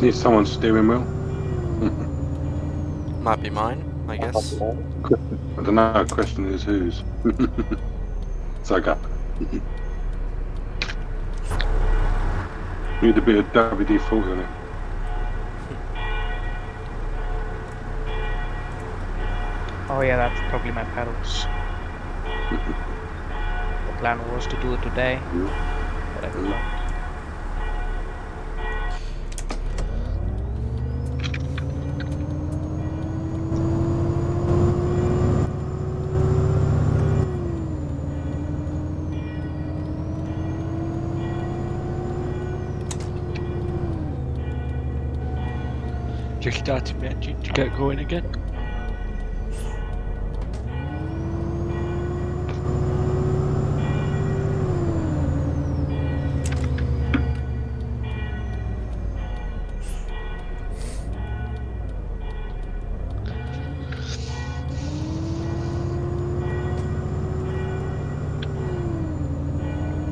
Need someone's steering wheel. Might be mine, I guess. I don't know. Question is whose. So I got. Need a bit of WD-40 in it. Oh yeah, that's probably my pedals. The plan was to do it today, but I forgot. Just starting the engine to get going again.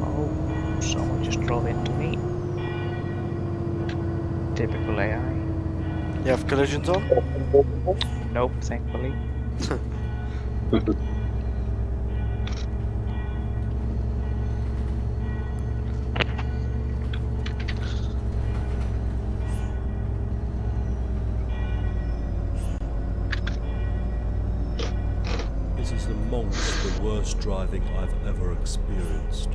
Oh, someone just drove into me. Typical AI. You have collisions on? Nope, thankfully. This is amongst the worst driving I've ever experienced.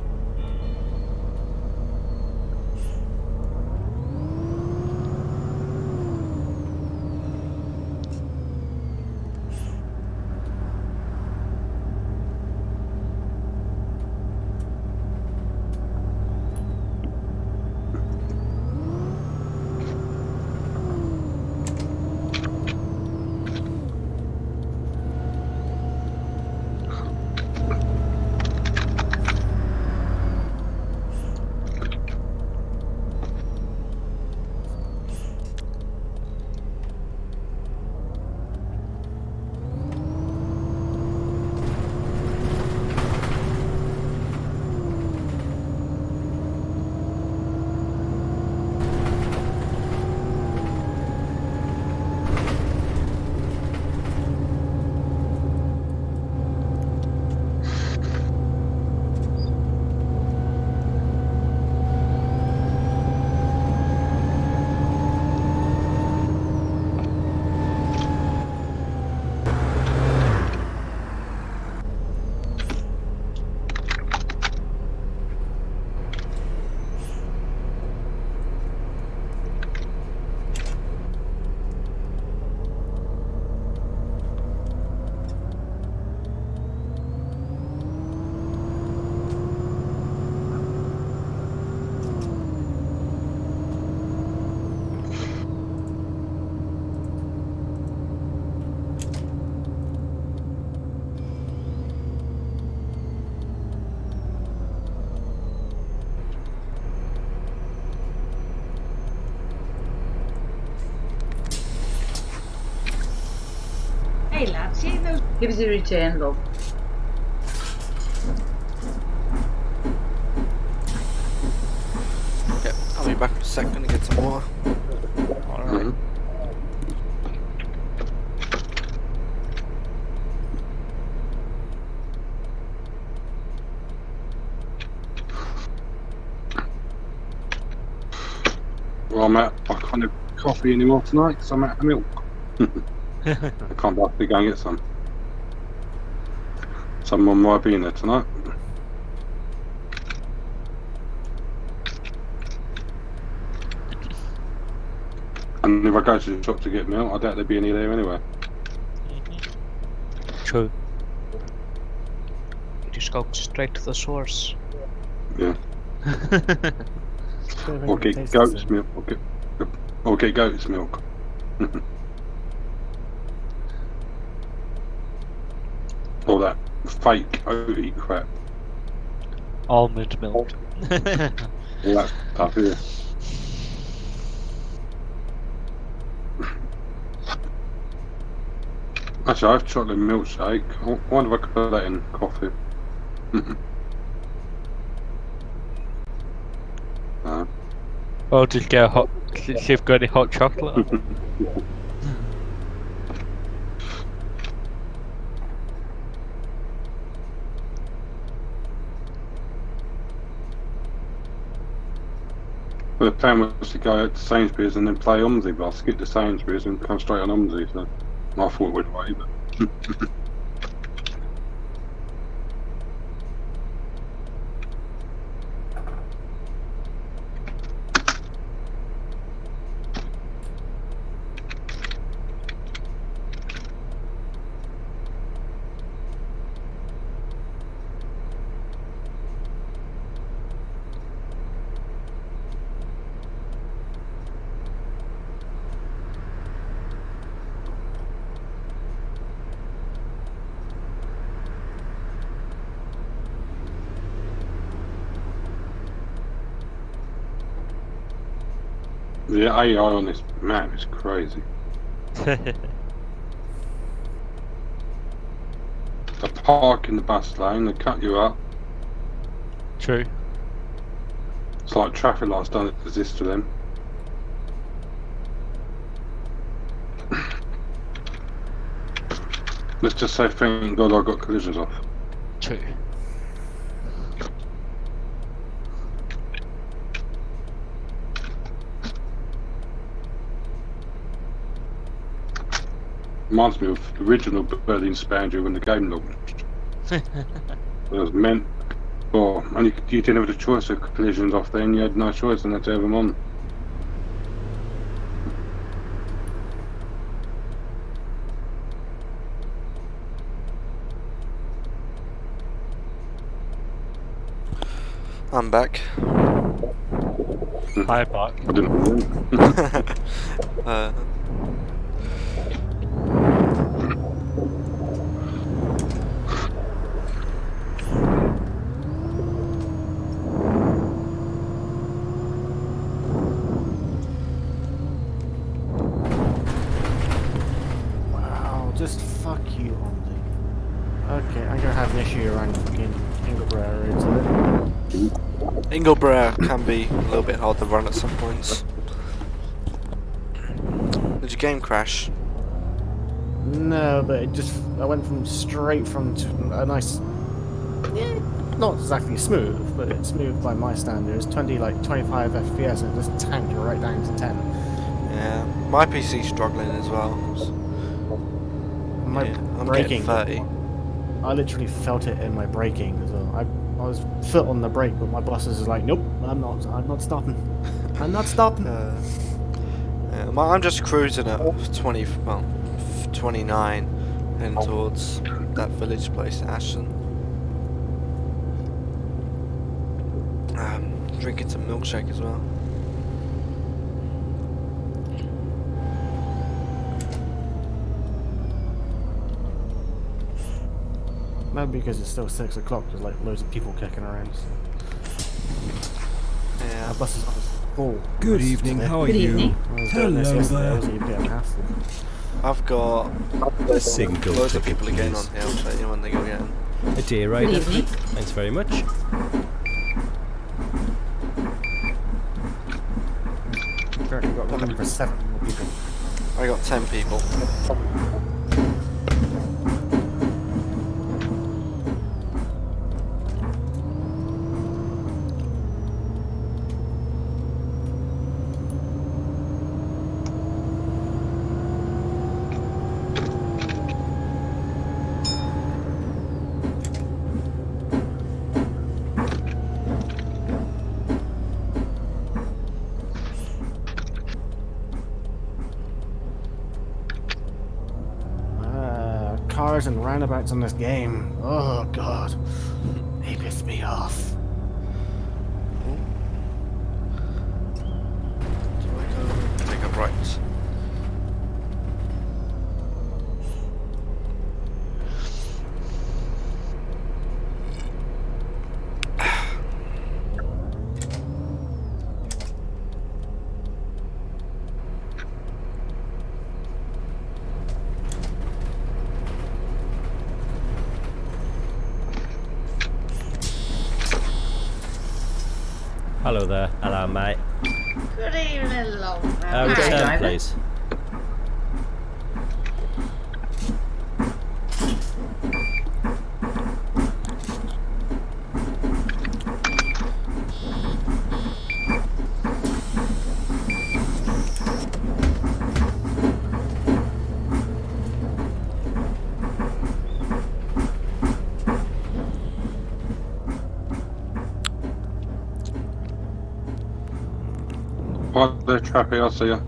Hey lad, see those? Give us a return, love. Okay, I'll be back in a second to get some water. Alright. Well, I can't have coffee anymore tonight because I'm out of milk. I can't bother to go and get some. Someone might be in there tonight. And if I go to the shop to get milk, I doubt there'd be any there anyway. True. You just go straight to the source. Yeah. Or get goat's milk. Or get goat's milk. All that fake oaty crap. Almond milk. All that stuff, yeah. Actually, I have chocolate milkshake. I wonder if I could put that in coffee. Or just get a hot See if you've got any hot chocolate. Well, the plan was to go out to Sainsbury's and then play Omsi, but I skipped to Sainsbury's and come straight on Omsi, so I thought it would wait, but... The AI on this map is crazy. The park in the bus lane, they cut you up. True. It's like traffic lights don't exist to them. Let's just say thank God I got collisions off. True. Reminds me of the original Berlin Spandrew when the game launched. It was meant for, and you didn't have the choice of collisions off then, you had no choice and had to have them on. I'm back. Hi, Mark. I didn't Wow, just fuck you, Omsi. Okay, I'm gonna have an issue around fucking Ingleborough, isn't it? Ingleborough can be a little bit hard to run at some points. Did your game crash? No, but it just, I went from straight from a nice, yeah, not exactly smooth, but it's smooth by my standards, 25 FPS, and it just tanked right down to 10. Yeah, my PC's struggling as well. My I'm braking, getting 30. I literally felt it in my braking as well. I was foot on the brake, but my boss is like, nope, I'm not stopping. I'm not stopping. Yeah, I'm just cruising at 29, heading towards that village place, Ashton. Drinking some milkshake as well. Maybe because it's still 6 o'clock, there's like loads of people kicking around. So. Yeah. Our bus is full. Good evening, how are Good you? evening. Hello there. I've got A single loads of ticket, people again on please. here. I'll show you when they go again. A day Good rider. evening. Thanks very much. Currently got room for 7 more people. I got 10 people. Cars and roundabouts in this game. Oh god. They piss me off. So I go take a right. Hello there. Hello, mate. Good evening, love. Okay, Return, driver. please. Part the traffic, I'll see you.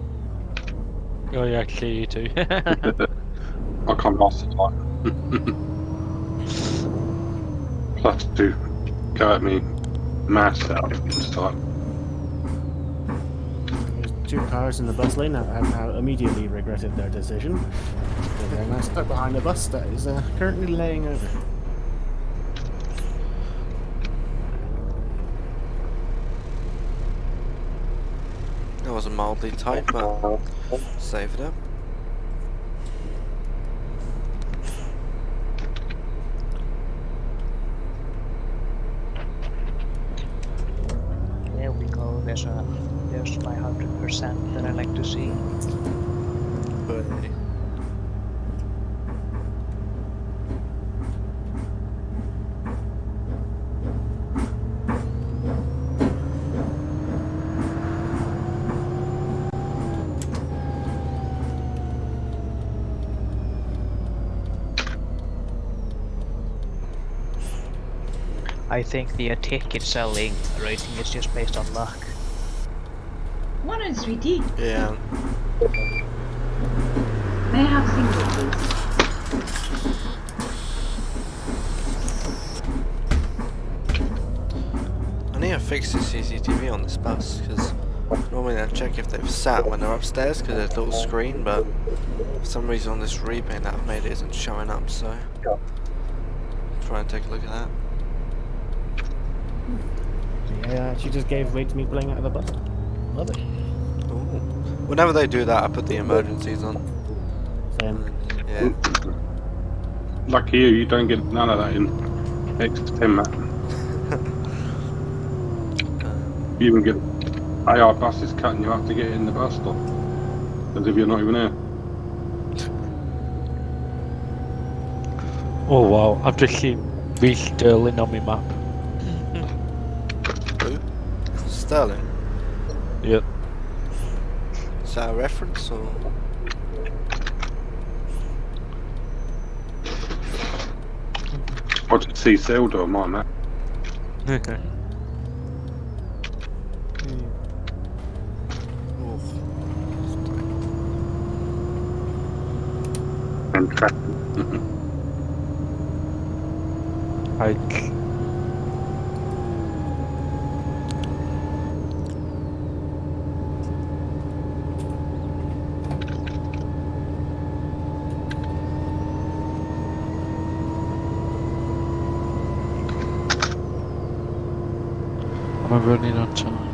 Oh yeah, I can see you too. I'll come last the time. Plus to go at me mass out this time. There's 2 cars in the bus lane that have now immediately regretted their decision. They're now stuck behind a bus that is currently laying over. That was a mildly tight, but save it up. There we go. There's my 100% that I like to see. But I think the ticket selling rating is just based on luck. One and sweetie. yeah, May I have single, please? I need to fix the CCTV on this bus because normally I check if they've sat when they're upstairs because there's a little screen, but for some reason on this repaint that I've made it isn't showing up. So try and take a look at that. Yeah, she just gave way to me pulling out of the bus. Love it. Ooh. Whenever they do that, I put the emergencies on. Same. Yeah. Lucky you don't get none of that in X10 map. You even get AR buses cutting you up to get in the bus stop. As if you're not even there. Oh wow, I've just seen Reece Sterling on my map. Who? Sterling. Yep. Is that a reference or? I did see Zelda on my map. And traffic. Like, am I running on time?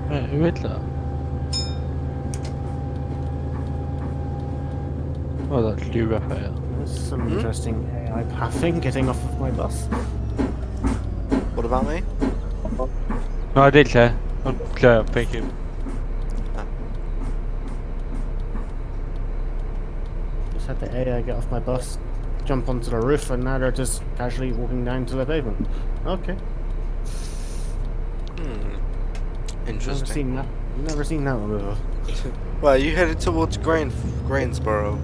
Wait, who is that? Oh, that's you, Raphael. There's some interesting AI pathing getting off of my bus. What about me? No, I did say. I'm thinking. Just had the AI get off my bus, jump onto the roof, and now they're just casually walking down to the pavement. Okay. Interesting. Never seen that one before. Well, you headed towards Grainsborough.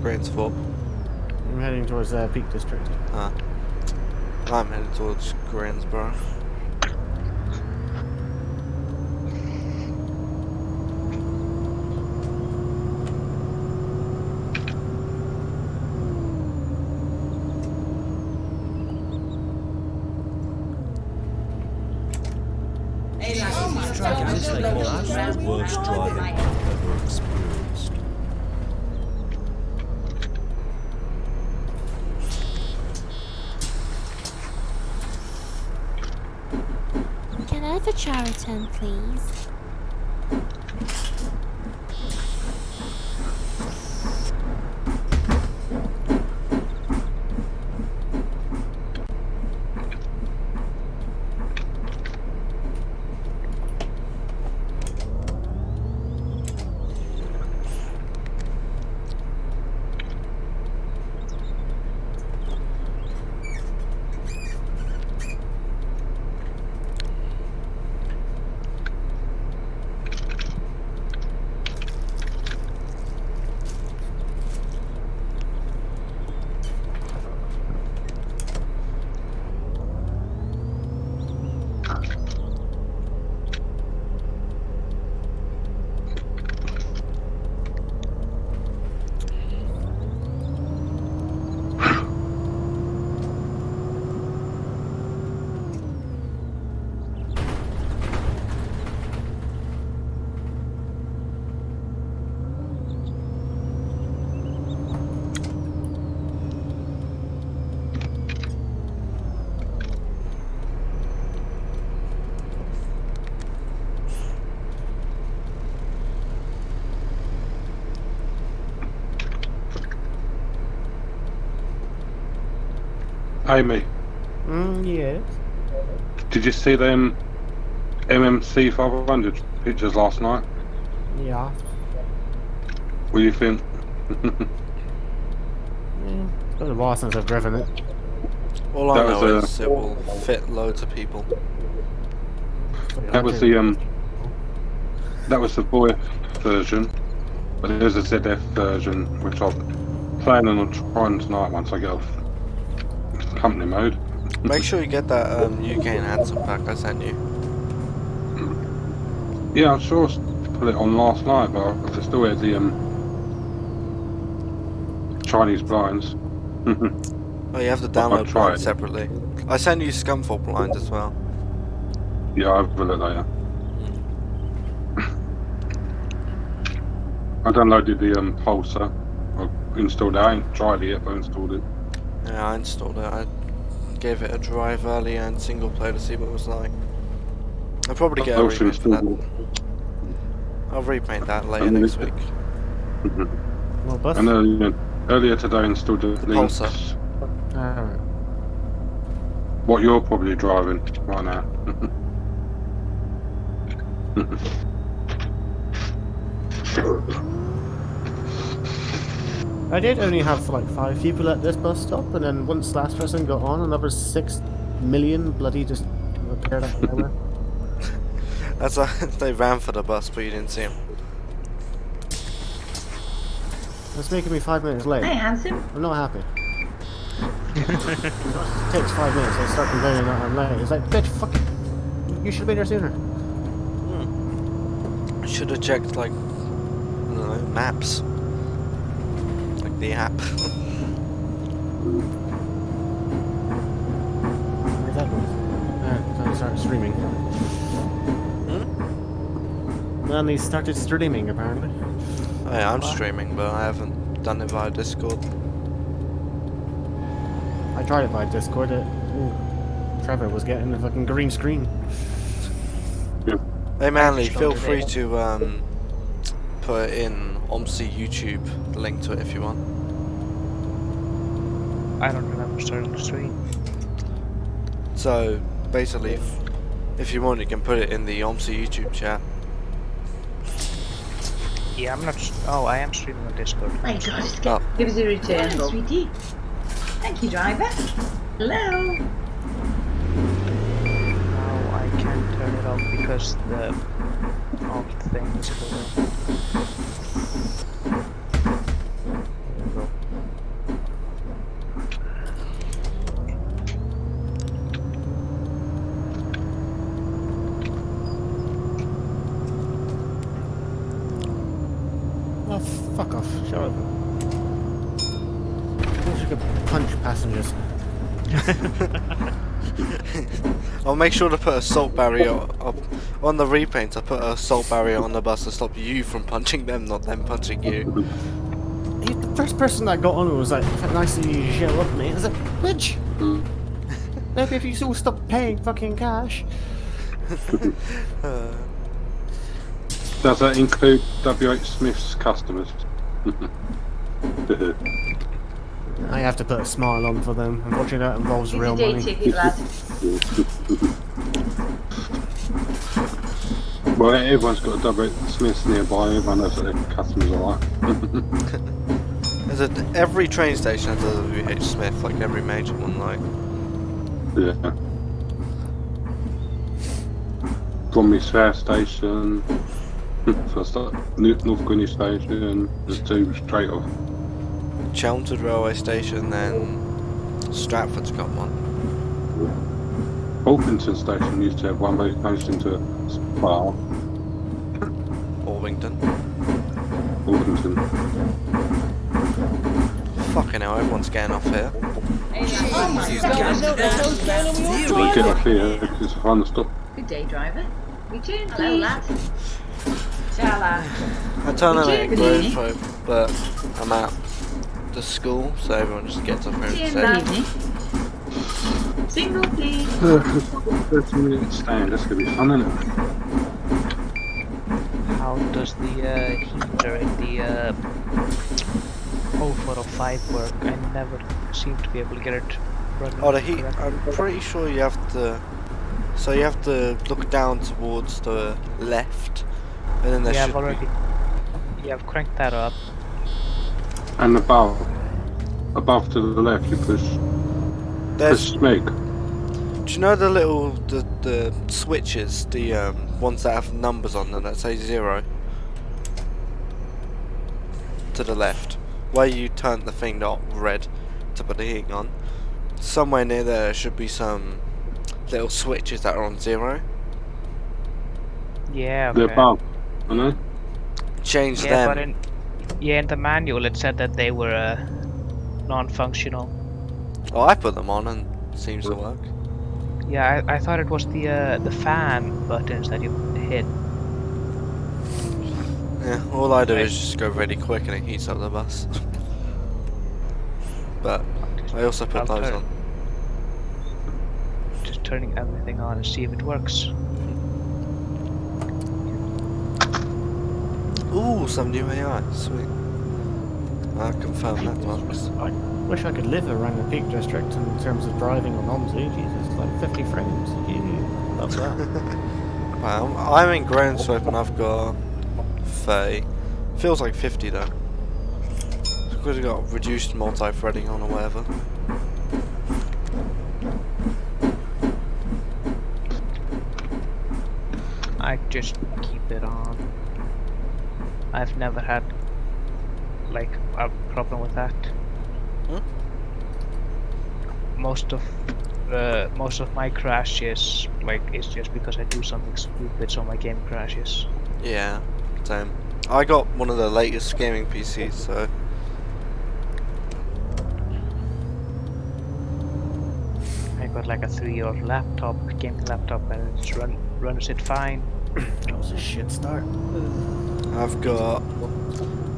I'm heading towards Peak District. Ah. I'm headed towards Grainsborough. The worst driving I've ever experienced. Can I have a Chariton, please? Amy, Yes. did you see them MMC 500 pictures last night? Yeah. What do you think? It's been a while since I've driven it. All I That know was, is it will fit loads of people. That was the that was the VoIP version, but there's a ZF version which I'm planning on trying tonight once I get off company mode. Make sure you get that UK enhancement pack I sent you. Yeah, I'm sure I put it on last night, but I still had the Chinese blinds. Oh, you have to I'll download try blinds it. separately. I sent you Scumfall blinds as well. Yeah, I'll have a look later. I downloaded the Pulsar. I installed it. I ain't tried it yet, but I installed it. Yeah, I installed it. I gave it a drive early and single play to see what it was like. I'll probably get a also repaint for that. installed I'll repaint that later And next it- week. Well, bus. And earlier today I installed the links. Pulsar. Alright. What you're probably driving right now. I did only have like 5 people at this bus stop, and then once the last person got on, another 6 million bloody just appeared out of nowhere. That's they ran for the bus, but you didn't see them. That's making me 5 minutes late. Hey, handsome. I'm not happy. It takes 5 minutes, I start complaining that I'm late. It's like, bitch, fuck, you should have been here sooner. I should have checked, like, I don't know, maps. Like the app. Where's that going? Alright, so I started streaming. Then they started streaming, apparently. Oh, yeah, I'm streaming, but I haven't done it via Discord. I tried it by Discord. Trevor was getting the fucking green screen. Hey Manly, just feel don't do free that. to put in Omsi YouTube link to it if you want. I don't remember starting the stream. So basically, if you want, you can put it in the Omsi YouTube chat. Yeah, I'm not. Oh, I am streaming on Discord. My God, just Oh. give us a return, Hello, Bob. sweetie. Thank you, driver. Hello. Now I can't turn it off because the off thing is going. There we go. Oh, fuck off. Shut up. I wish I could punch passengers. I'll make sure to put a salt barrier up on the repaints. I put a salt barrier on the bus to stop you from punching them, not them punching you. The first person that got on was like, nice to yell up at me. I was like, bitch! Maybe if you all stop paying fucking cash. Does that include WH Smith's customers? I have to put a smile on for them. Unfortunately, that involves Here's real your day money. ticket, lad. Well, everyone's got a WH Smith's nearby. Everyone knows that their customers are like. Every train station has a WH Smith, like every major one, like. Yeah. Bromley Fair Station. First up, North Greenwich Station. There's 2 straight off. Chelmsford Railway Station, then Stratford's got one. Orpington Station used to have one, but it changed into a spa. Orpington. Orpington. Fucking hell, everyone's getting off here. Oh my God. Don't get off here because it's fun to stop. Good day, driver. Return, hello, lad. Ciao, lad. I turn on at Good Grove evening. Road, but I'm at the school, so everyone just gets off here Return, instead. lad. Single, please. 30-minute stand, that's going to be fun, isn't it? How does the heater in the 0405 work? I never seem to be able to get it running Oh, the heat. correctly. I'm pretty sure you have to. So you have to look down towards the left, and then there Yeah, should I've already. Yeah, I've cranked that up. And above to the left, you push There's. make. Do you know the little the switches, the ones that have numbers on them that say 0? To the left, where you turn the thing dot red to put the heating on. Somewhere near there should be some little switches that are on 0. Yeah, The okay. above, I know. Change Yeah, them. but in the manual it said that they were non-functional. Oh, I put them on and it seems to work. Yeah, I thought it was the fan buttons that you hit. Yeah, all I do Right. is just go really quick and it heats up the bus. But I also put those on. Just turning everything on and see if it works. Ooh, some new AI, sweet. I confirm that works. I wish I could live around the Peak District in terms of driving on Omsi. Jesus, like 50 frames. Gee, love that. Well, I'm in Groundswell and I've got 30. Feels like 50 though. Because we've got reduced multi-threading on or whatever. I just keep it on. I've never had like a problem with that. Most of my crashes like is just because I do something stupid, so my game crashes. Yeah, same. I got one of the latest gaming PCs, so I got like a 3-year-old laptop, gaming laptop, and it runs it fine. That was a shit start. I've got.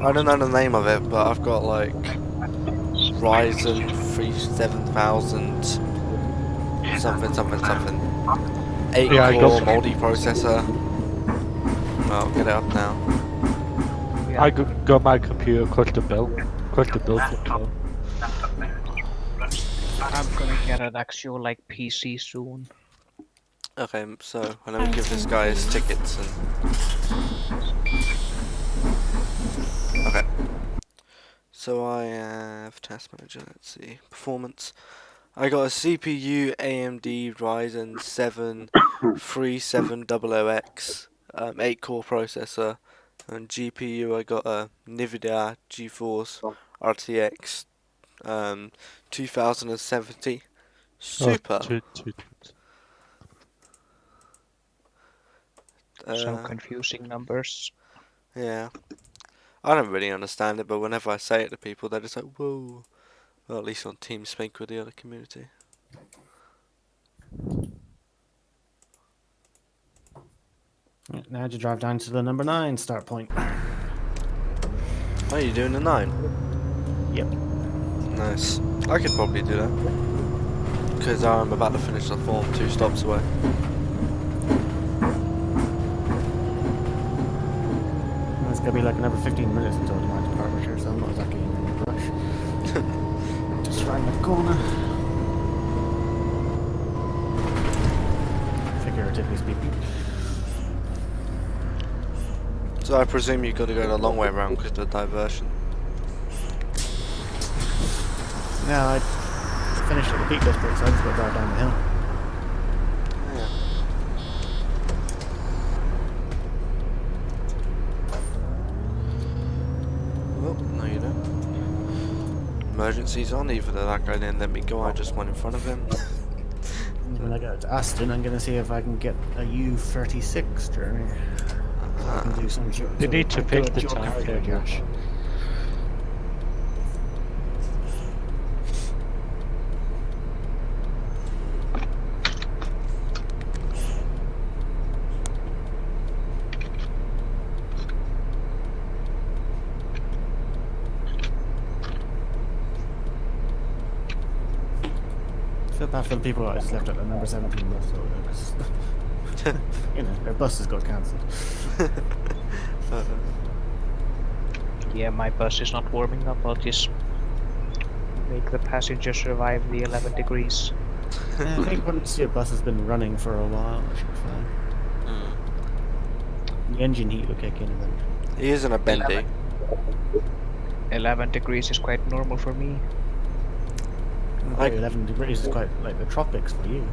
I don't know the name of it, but I've got like Ryzen 7000 something. 8 Yeah, I core got- multi-processor. I'll get it up now. I got my computer custom built so. I'm gonna get an actual like PC soon. Okay, so let me give this guy his tickets and. Okay. So I have task manager. Let's see, performance. I got a CPU AMD Ryzen 7 3700X 8 core processor, and GPU I got a NVIDIA GeForce RTX 2070 Super. Some confusing numbers. Yeah, I don't really understand it, but whenever I say it to people, they're just like, "Whoa!" Well, at least on TeamSpeak with the other community. Now to drive down to the number 9 start point. Oh, you doing the 9? Yep. Nice. I could probably do that. Because I'm about to finish the form 2 stops away. It's gonna be like another 15 minutes until the night departure, so I'm not exactly in any rush. Just round the corner. Figuratively speaking. So I presume you've got to go the long way around because of the diversion. No, I finished at the Peak District, so I just got to drive down the hill. Yeah. Well, no you don't. Emergency's on, either that guy didn't let me go, I just went in front of him. When I get to Aston, I'm going to see if I can get a U36 journey. So I can do some You need to pick the time cargo cache. I feel bad for the people I just left at the number 17 bus, so you know, their buses got cancelled. Yeah, my bus is not warming up. I'll just make the passenger survive the 11 degrees. Yeah, I think once your bus has been running for a while, it should be fine. The engine heat will kick in eventually. He isn't a bendy. 11 degrees is quite normal for me. 11 degrees is quite like the tropics for you.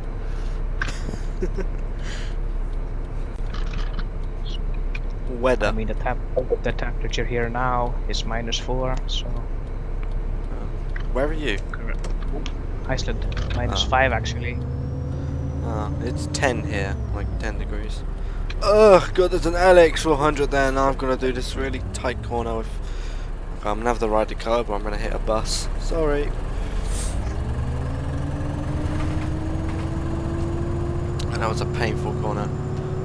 Weather. I mean, the temperature here now is -4, so Where are you? Iceland -5 actually. It's 10 here, like 10 degrees. Ugh, God, there's an LX 400 there, and I'm gonna do this really tight corner with. I'm gonna have the ride to curb, or I'm gonna hit a bus. Sorry. And that was a painful corner.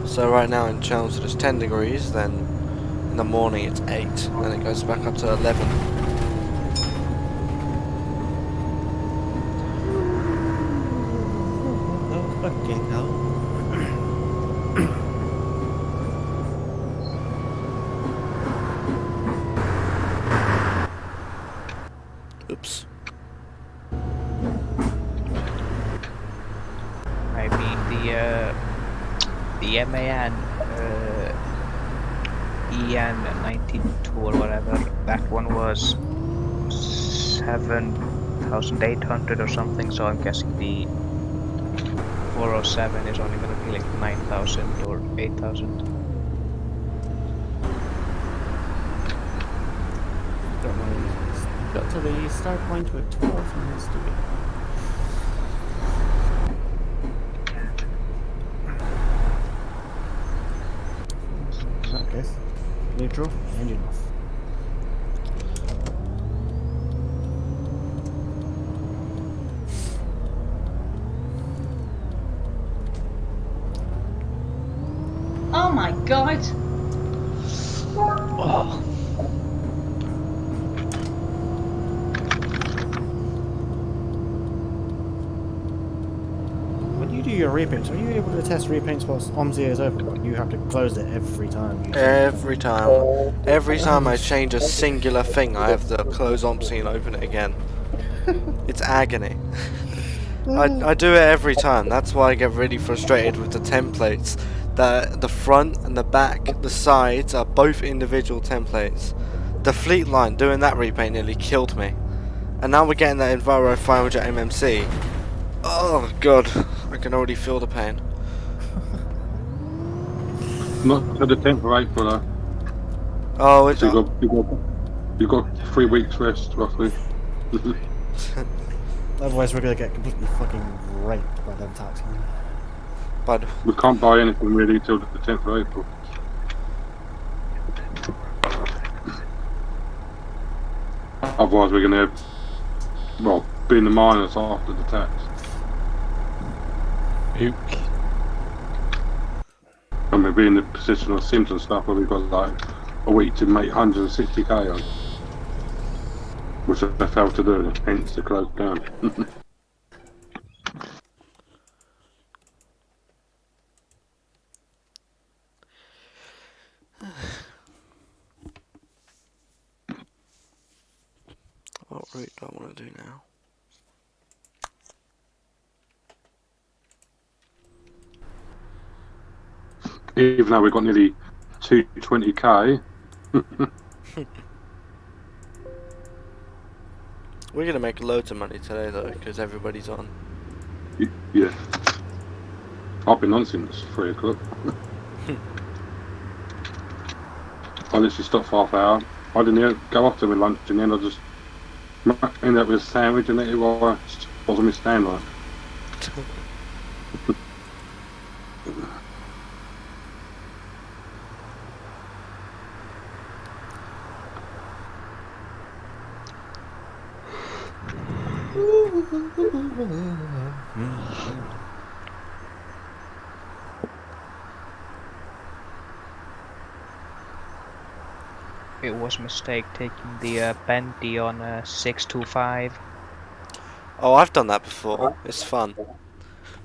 So right now in Chelmsford it's 10 degrees, then in the morning it's 8, then it goes back up to 11. Oh, fucking hell. Oops. I mean the MAN EN 92 or whatever, that one was 7,800 or something, so I'm guessing the 407 is only going to be like 9,000 or 8,000. Don't worry. Got to the start point with 12 minutes to go. In that case, neutral, engine off. Oh my god! Oh. When you do your repaints, are you able to test repaints whilst Omsi is open? Or do you have to close it every time? Every time. Every time I change a singular thing, I have to close Omsi and open it again. It's agony. I do it every time. That's why I get really frustrated with the templates. The front and the back, the sides are both individual templates. The fleet line, doing that repaint nearly killed me. And now we're getting that Enviro 500 MMC. Oh god, I can already feel the pain. Not to the 10th of April though. Oh, it's So you got 3 weeks rest roughly. Otherwise, we're gonna get completely fucking raped by them tax line. but We can't buy anything really till the 10th of April. Otherwise we're gonna have, well, be in the minus after the tax. Ook. And we'll be in the position of Sims and stuff where we've got like a week to make 160k on. Which I failed to do, hence the close down. what route do I want to do now? Even though we've got nearly 220k. We're gonna make loads of money today though, because everybody's on. Yeah. I've been on since 3 o'clock. I literally stopped for half hour. I didn't go off to my lunch and then I just ended up with a sandwich and it was on my stand like. It was a mistake taking the bendy on 625. Oh, I've done that before. It's fun.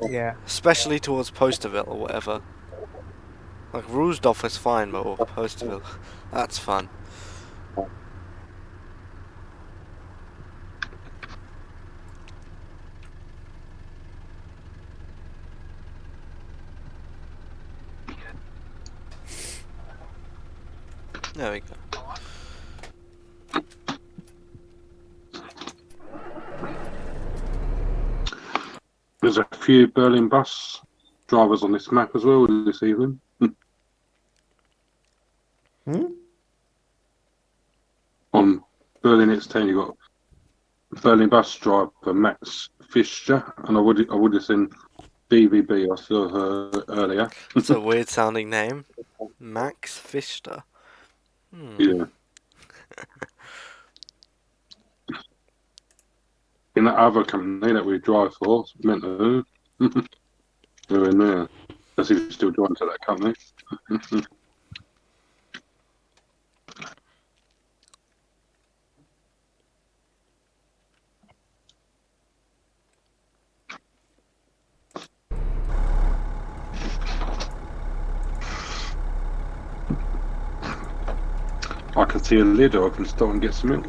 Yeah. Especially towards Posterville or whatever. Like Roosdorf is fine, but Posterville, that's fun. There we go. There's a few Berlin bus drivers on this map as well this evening. On Berlin X10, you got Berlin bus driver Max Fischer, and I would have seen DVB. I saw her earlier. It's a weird sounding name. Max Fischer. Yeah. In that other company that we drive for, meant to. They're in there. Does he still join to that company? I can see a lid open, stop and get some milk.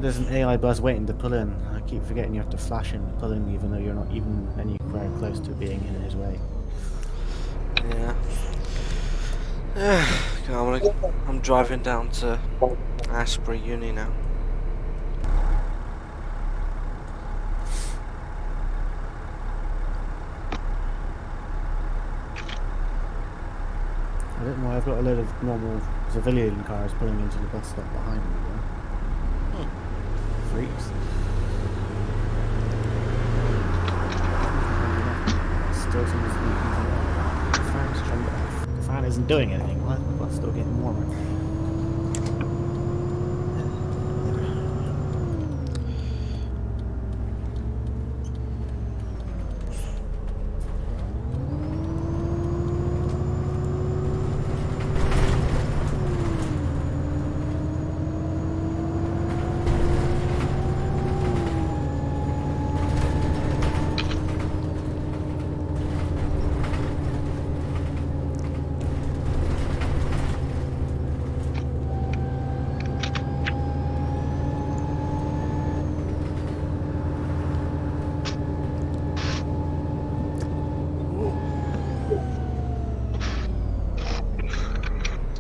There's an AI bus waiting to pull in. I keep forgetting you have to flash him to pull in, even though you're not even anywhere close to being in his way. Yeah. I'm driving down to Ashbury Uni now. I don't know. I've got a load of normal civilian cars pulling into the bus stop behind me. Freaks. Still the fan isn't doing anything. Why is the bus still getting warmer?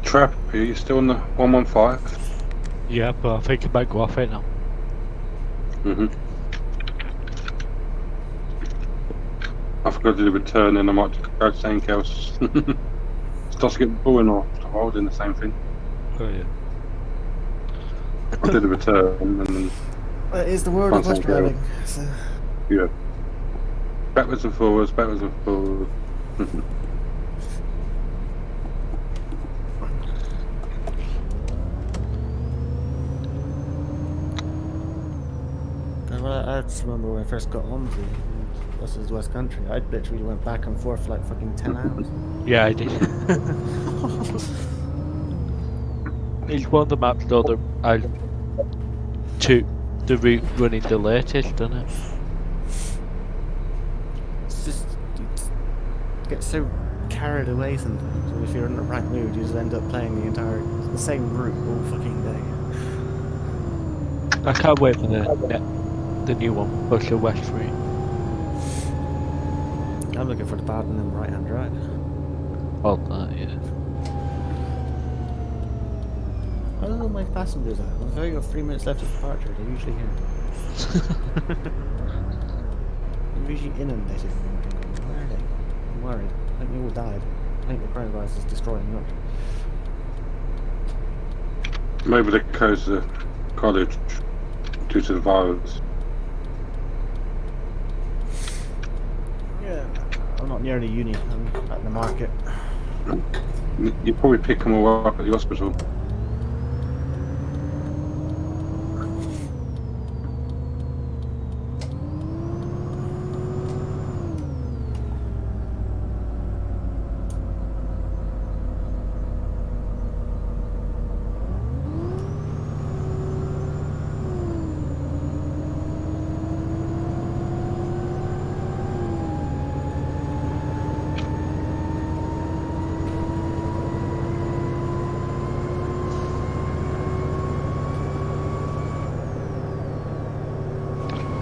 Trap, are you still on the 115? Yeah, but I think I might go off it now. got to do a turn, and I might go to something else. Starts to get boring or hard in the same thing. Oh yeah. I did a return, and then That is the world of bus driving. So. yeah, backwards and forwards, backwards and forwards. I just remember when I first got Omsi, this is West Country, I literally went back and forth for like fucking 10 hours. Yeah, I did. It's one of the maps though that I took the route running the latest, doesn't it? It's just, you just get so carried away sometimes, and if you're in the right mood, you just end up playing the same route all fucking day. I can't wait for the new one, Buster West Free. I'm looking for the bad and then right-hand drive. All that, yeah. I don't know where my passengers are. If I got 3 minutes left of departure, they're usually here. They're usually inundated. Where are they? I'm worried. I think they all died. I think the coronavirus is destroying them. Maybe they closed the college due to the virus. Yeah. I'm not near the uni. I'm at the market. You probably pick them all up at the hospital.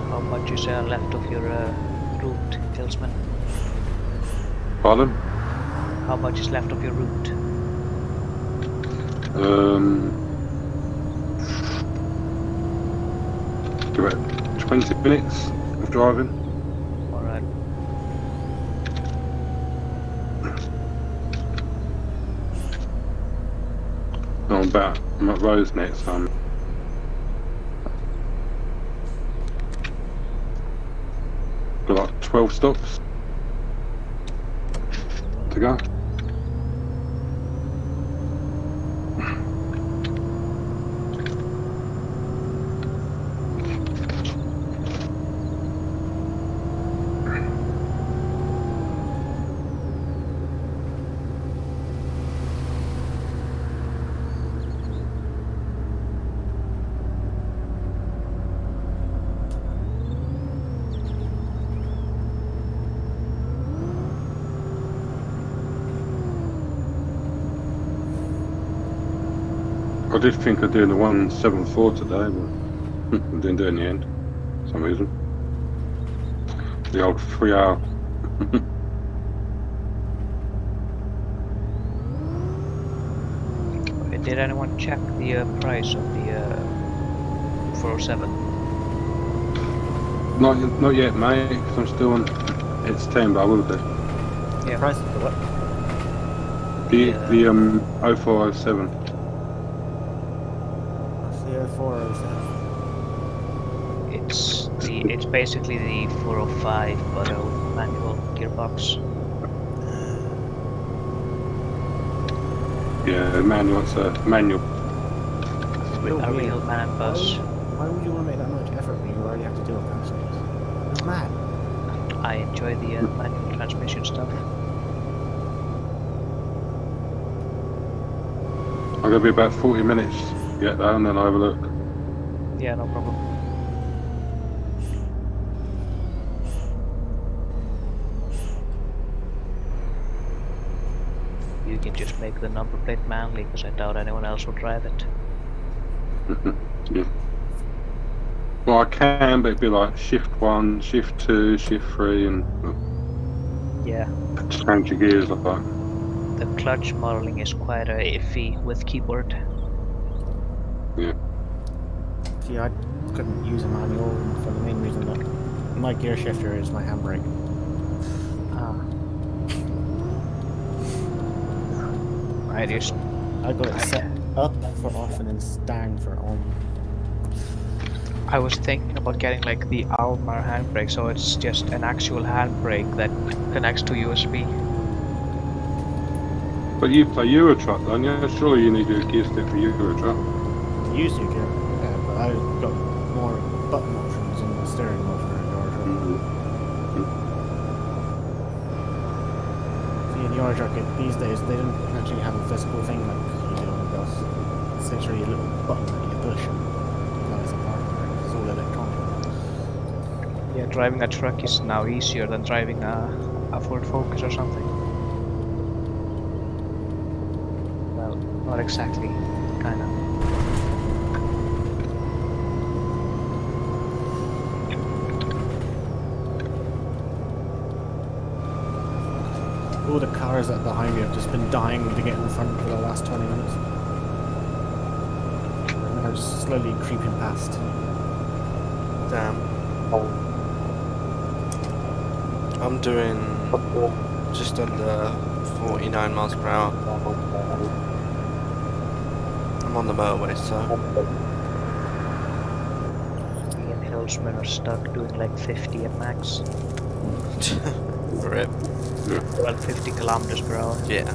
How much is left of your route, Tillsman? Pardon? How much is left of your route? About 20 minutes of driving. Alright. No, I'm at Rose next. Got like 12 stops to go. I did think of doing the 174 today, but I didn't do it in the end, for some reason. The old 3 hour. Okay, did anyone check the price of the 407? Not yet, mate, 'cause I'm still on. It's 10, but I will do. Yeah. Price of the what? The 0407. That's the 407. It's basically the 405 but a manual gearbox. Yeah, the manual. It's a manual. With a real man and bus. Why would you want to make that much effort when you already have to deal with passengers? It's mad. I enjoy the manual transmission stuff. I'm gonna be about 40 minutes to get there, and then I'll have a look. Yeah, no problem. You can just make the number plate manly, because I doubt anyone else will drive it. Yeah. Well, I can, but it'd be like shift 1, shift 2, shift 3, and Yeah, change your gears like that. the clutch modeling is quite iffy with keyboard. Yeah. See, I couldn't use a manual for the main reason that my gear shifter is my handbrake. I I got it set up for off and then down for on. I was thinking about getting like the Almar handbrake, so it's just an actual handbrake that connects to USB. But you play Euro Truck, don't you? Surely you need a gear stick for Euro Truck. Used to get, yeah, but I got more button options on the steering wheel for Yorkshire. See, in Yorkshire these days they don't actually have a physical thing like you do on the bus. It's literally a little button that you push. That is a part of it. It's all electronic. Yeah, driving a truck is now easier than driving a Ford Focus or something. Well, not exactly, kinda. All the cars that are behind me have just been dying to get in front for the last 20 minutes. And they're just slowly creeping past. Damn. I'm doing just under 49 miles per hour. I'm on the motorway, so. Me and Hillsman are stuck doing like 50 at max. Rip. Well, 50 kilometers per hour. Yeah.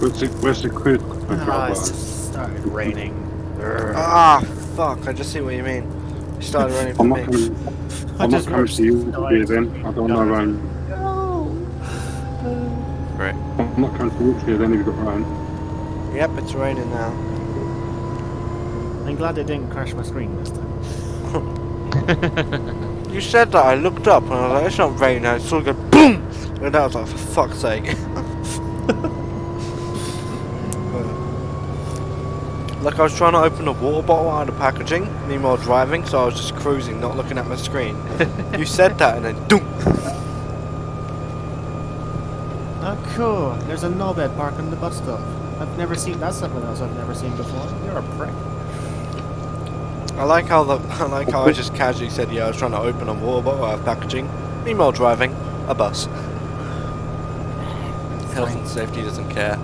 Where's the cruise control Ah, button? it's started raining. Ah, fuck, I just see what you mean. It started raining for I'm me. not just coming to you watched here then. I don't know rain. Great. I'm not coming to you here then if you've got rain. Yep, it's raining now. I'm glad it didn't crash my screen this time. You said that, I looked up and I was like, it's not raining now, it's all go BOOM! And I was like, for fuck's sake. Like I was trying to open a water bottle out of the packaging, meanwhile driving, so I was just cruising, not looking at my screen. You said that and then doom! Oh, cool. There's a knobhead parked on the bus stop. I've never seen. That's something else I've never seen before. You're a prick. I like how I just casually said, yeah, I was trying to open a water bottle out of packaging, meanwhile driving a bus. Health and safety doesn't care.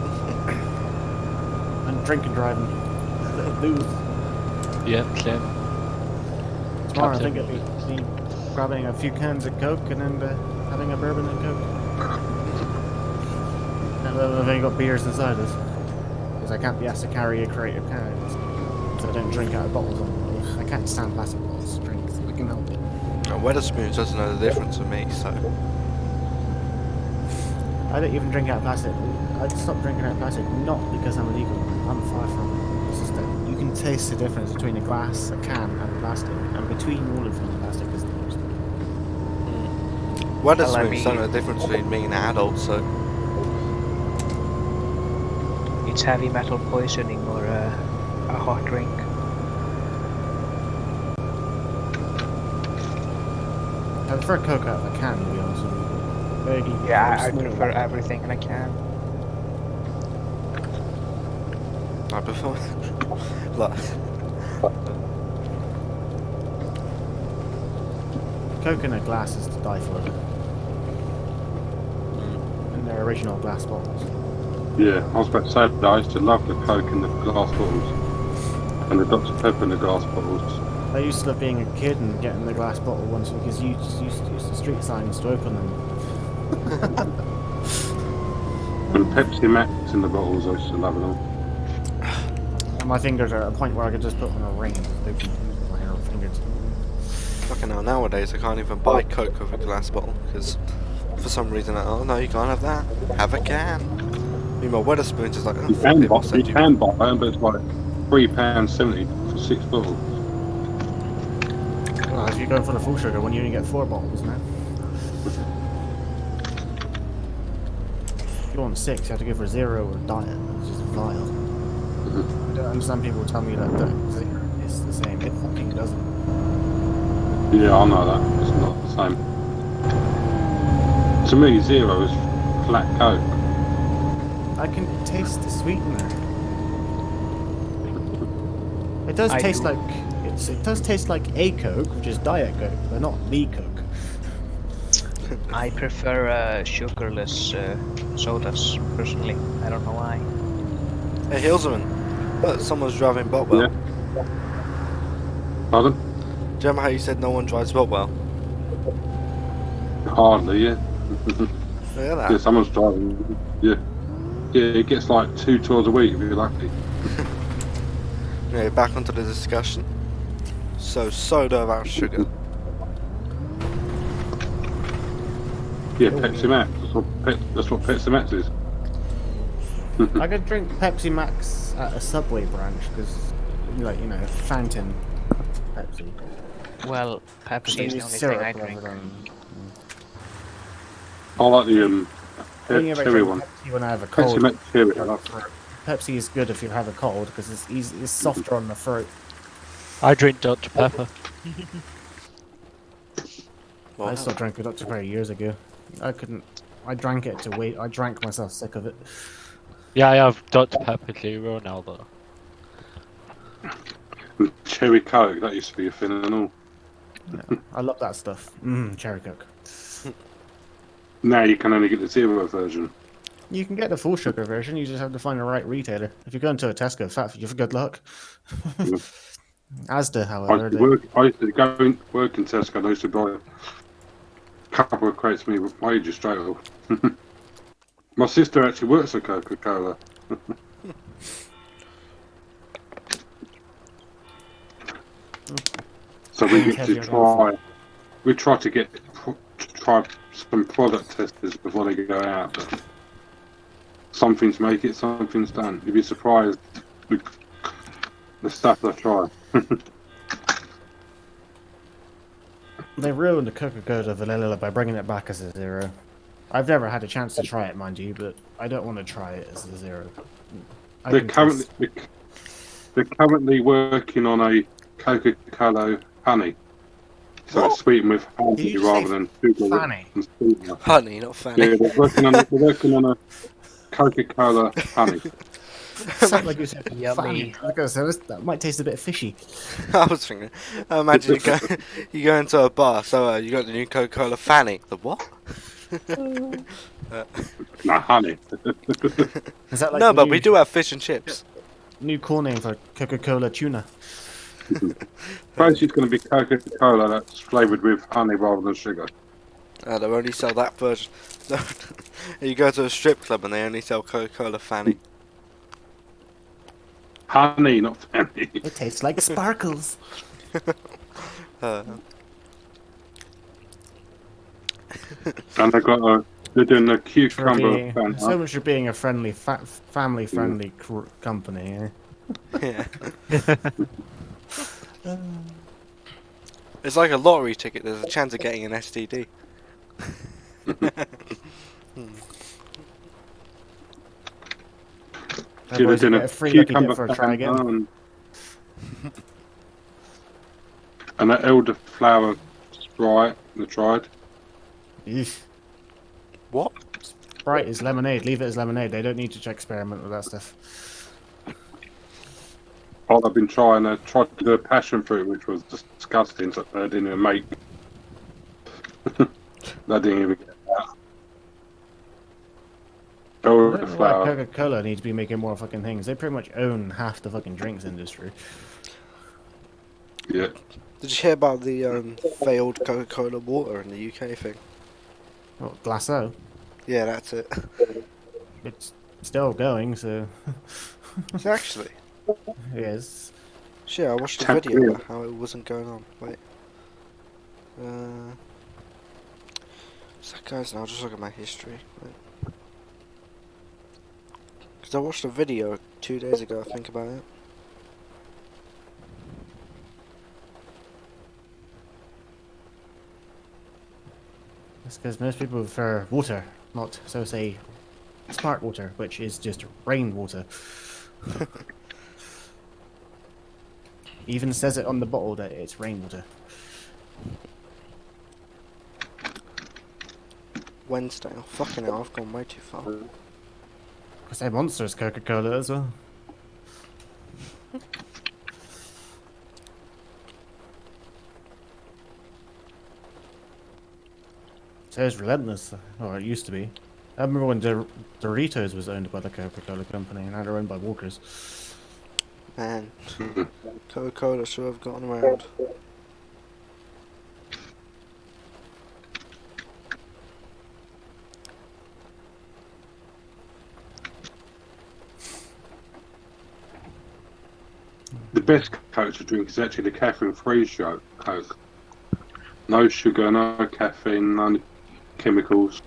And drinking driving. Little booze. Yeah, same. Tomorrow I think it'll be me grabbing a few cans of Coke and then having a bourbon and Coke. And I've only got beers and sodas. Because I can't be asked to carry a crate of cans. So I don't drink out of bottles. I can't stand plastic bottles to drink. I can help it. Weatherspoons doesn't know the difference for me, so. I don't even drink out of plastic. I stopped drinking out of plastic not because I'm illegal. I'm far from it. It's just that you can taste the difference between a glass, a can, and plastic. And between all of them, plastic is the worst. Weatherspoons don't know the difference between me and an adult, so. It's heavy metal poisoning or a hot drink. I prefer Coke out of a can, to be honest with you. Very Yeah, I small. prefer everything in a can. I prefer. Look. Coke in a glass is to die for. In their original glass bottles. Yeah, I was about to say that I used to love the Coke in the glass bottles. And the Dr. Pepper in the glass bottles. I used to love being a kid and getting the glass bottle once because you just used to use the street signs to open them. And Pepsi Max in the bottles, I used to love them. And my fingers are at a point where I could just put on a ring and open with my own fingers. Fucking hell, nowadays I can't even buy Coke with a glass bottle, because for some reason, oh no, you can't have that. Have a can. Meanwhile, Weatherspoons is like, oh, You fuck can it, buy, I'll send you can buy them, but it's like £3.70 for 6 bottles. Well, if you go for the full sugar one, you only get 4 bottles now. If you want 6, you have to go for 0 or diet, which is vile. I don't understand people tell me that 0 is the same. It fucking doesn't. Yeah, I know that. It's not the same. To me, 0 is flat Coke. I can taste the sweetener. It does I taste do. like it it does taste like a Coke, which is Diet Coke, but not the Coke. I prefer sugarless sodas personally. I don't know why. Hey, Hillsman. Look, someone's driving Botwell. Yeah. Pardon? Do you remember how you said no one drives Botwell? Hardly, yeah. Look at Yeah, that. someone's driving. Yeah. Yeah, it gets like 2 tours a week if you're lucky. Yeah, back onto the discussion. So, soda without sugar. Yeah, Pepsi Max. That's what Pepsi Max is. I could drink Pepsi Max at a Subway branch because, like, you know, fountain Pepsi. Well, Pepsi is the only thing I drink. I like the Only ever cherry drink one. Pepsi when I have a Pepsi cold. Max cherry. I like. Pepsi is good if you have a cold because it's softer on the throat. I drink Dr Pepper. Well, I stopped drinking Dr. Pepper years ago. I couldn't. I drank it to wait. I drank myself sick of it. Yeah, I have Dr Pepper Zero now though. Cherry Coke, that used to be a thing and all. I love that stuff. Cherry Coke. Now you can only get the zero version. You can get the full sugar version. You just have to find the right retailer. If you go into a Tesco, you have good luck. Yeah. Asda, I however, used to go and work in Tesco and I used to buy a couple of crates of me with wages straight off. My sister actually works at Coca-Cola. So we get to try to try some product testers before they go out. But some things make it, some things don't. You'd be surprised with the stuff they try. They ruined the Coca-Cola vanilla by bringing it back as a zero. I've never had a chance to try it, mind you, but I don't want to try it as a zero. They're currently working on a Coca-Cola honey. So it's sweetened with honey rather than sugar Fanny? and sweetener. honey, not fanny. Yeah, they're working on a Coca-Cola honey. Sound like you said Yummy. Fanny. Like I said, that might taste a bit fishy. I was thinking, imagine you go into a bar, so you got the new Coca-Cola Fanny. The what? No, honey. Is that like No, the but new, we do have fish and chips. new call name for Coca-Cola tuna? Suppose it's going to be Coca-Cola that's flavoured with honey rather than sugar. They only sell that version. You go to a strip club and they only sell Coca-Cola Fanny. Honey, not fanny. It tastes like sparkles. And they're doing a cucumber fan. So much for being a friendly, family-friendly company. Yeah. It's like a lottery ticket. There's a chance of getting an STD. Should have done a free lucky cucumber dip for a try again. And an elderflower Sprite, the tried. Eesh. What? Sprite is lemonade. Leave it as lemonade. They don't need to experiment with that stuff. Oh, I've been trying to do a passion fruit, which was disgusting. So they didn't even make. They didn't even get that. I don't know why Elderflower. Coca-Cola needs to be making more fucking things. They pretty much own half the fucking drinks industry. Yeah. Did you hear about the failed Coca-Cola water in the UK thing? Well, Glasso. Yeah, that's it. It's still going, so Actually, yes. shit, I watched a Tap video in. about how it wasn't going on. Wait. What's that guy's name? I'll just look at my history. Because I watched a video 2 days ago, I think, about it. It's because most people prefer water, not, so say, smart water, which is just rainwater. Even says it on the bottle that it's rainwater. Wednesday. Oh, fucking hell, I've gone way too far. I say Monster's Coca-Cola as well. So it's relentless, or it used to be. I remember when Doritos was owned by the Coca-Cola company, and now they're owned by Walkers. Man, Coca-Cola should have gotten around. The best Coke to drink is actually the caffeine-free Coke. No sugar, no caffeine, no chemicals.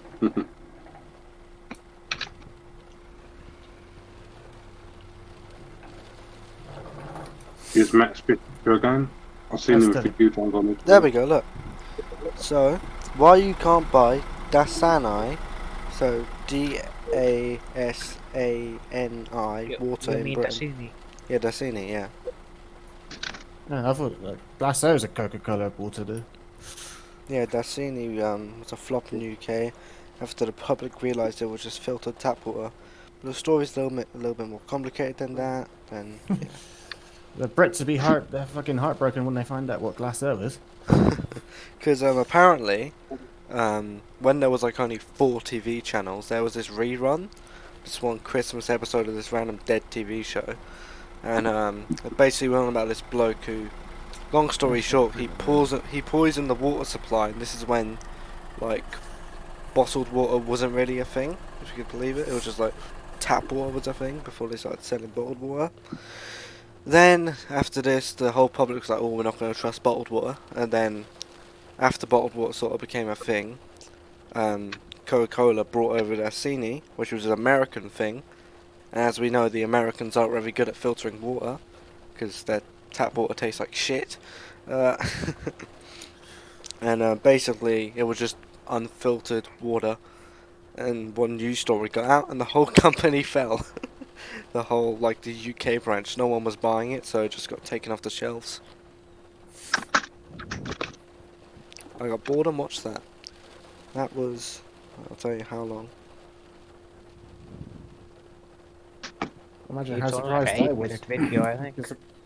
Here's Matt's picture again. I've seen him a few times on this. There we go, look. So, why you can't buy Dasani, so Dasani water You in mean Britain. Dasani? Yeah, Dasani, yeah. Yeah, I thought like, last year was a Coca-Cola water, dude. Yeah, Dasani was a flop in the UK after the public realised it was just filtered tap water. But the story's a little bit more complicated than that. And yeah. The Brits would be they're fucking heartbroken when they find out what glass there is. Because apparently, when there was like only 4 TV channels, there was this rerun, this one Christmas episode of this random dead TV show, and it basically went on about this bloke who, long story short, he poisoned the water supply, and this is when like bottled water wasn't really a thing, if you could believe it. It was just like tap water was a thing before they started selling bottled water. Then after this, the whole public was like, "Oh, we're not going to trust bottled water." And then after bottled water sort of became a thing, Coca-Cola brought over Dasani, which was an American thing. And as we know, the Americans aren't very good at filtering water because their tap water tastes like shit. And basically, it was just unfiltered water. And one news story got out, and the whole company fell. The whole, like, the UK branch, no one was buying it, so it just got taken off the shelves. I got bored and watched that. That was, I'll tell you how long. Imagine how It's only surprised like I an was. 8-minute video, I think.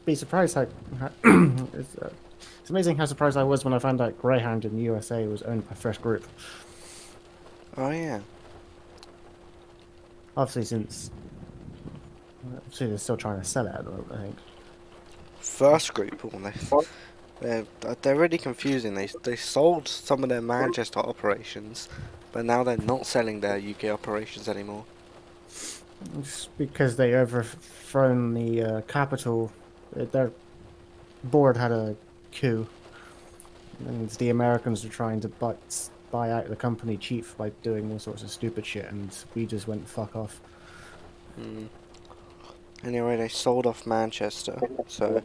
Be surprised how it's amazing how surprised I was when I found out Greyhound in the USA was owned by First Group. Oh yeah. Obviously they're still trying to sell it at the moment, I think. First Group, they're really confusing. They sold some of their Manchester operations, but now they're not selling their UK operations anymore. Just because they overthrown the capital, their board had a coup, and the Americans were trying to buy out the company cheap by doing all sorts of stupid shit, and we just went fuck off. Anyway, they sold off Manchester, so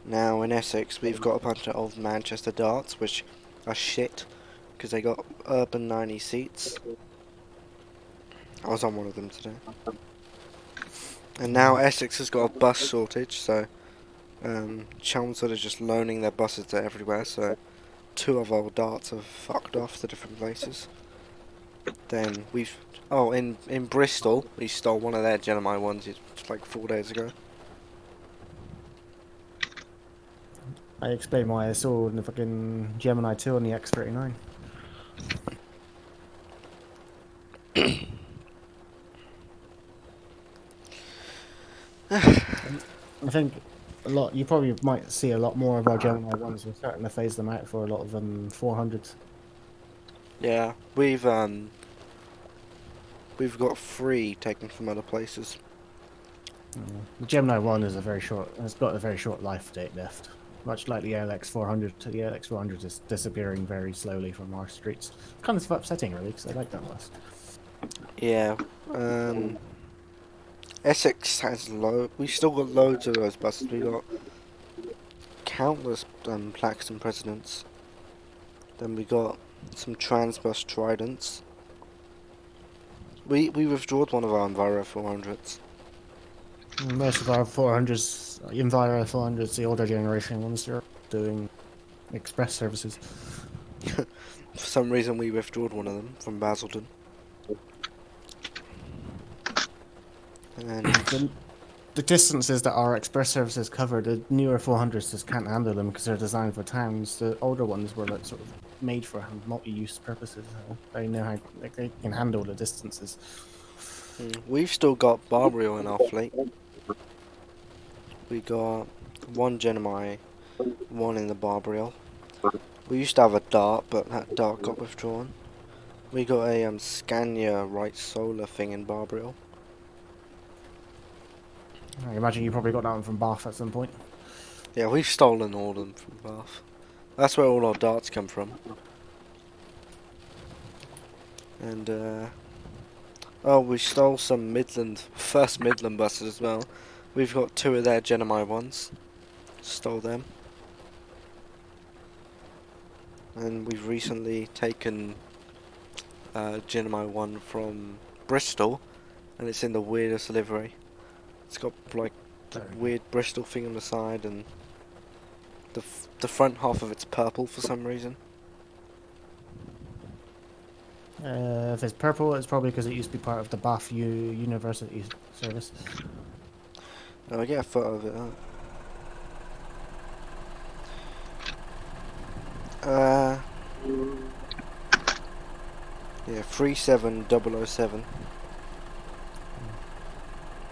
now in Essex we've got a bunch of old Manchester darts, which are shit, because they got urban 90 seats. I was on one of them today. And now Essex has got a bus shortage, so Chelmsford are just loaning their buses to everywhere, so 2 of our darts have fucked off to different places. Then in Bristol, we stole one of their Gemini ones like 4 days ago. I explained why I saw the fucking Gemini 2 on the X39. I think you probably might see a lot more of our Gemini 1s. We're starting to phase them out for a lot of 400s. Yeah, we've got 3 taken from other places. The Gemini 1 is has got a very short life date left. Much like the LX 400, the LX 400 is disappearing very slowly from our streets. Kind of upsetting, really, because I like that bus. Yeah, Essex has we've still got loads of those buses. We got countless Plaxton Presidents. Then we got some Transbus Tridents. We withdrawed one of our Enviro 400s. Most of our 400s, Enviro 400s, the older generation ones, are doing express services. For some reason we withdrawed one of them from Basildon. And the distances that our express services cover, the newer 400s just can't handle them because they're designed for towns. The older ones were like sort of made for multi-use purposes. So they know how they can handle the distances. We've still got Barbarial in our fleet. We got one Gemini, one in the Barbarial. We used to have a Dart, but that Dart got withdrawn. We got a Scania right solar thing in Barbarial. I imagine you probably got that one from Bath at some point. Yeah, we've stolen all of them from Bath. That's where all our darts come from. And oh, we stole some first Midland buses as well. We've got 2 of their Gemini ones. Stole them. And we've recently taken Gemini one from Bristol, and it's in the weirdest livery. It's got like the weird Bristol thing on the side, and the front half of it's purple for some reason. If it's purple, it's probably because it used to be part of the Bath University service. Oh, I get a photo of it. Yeah, 37007.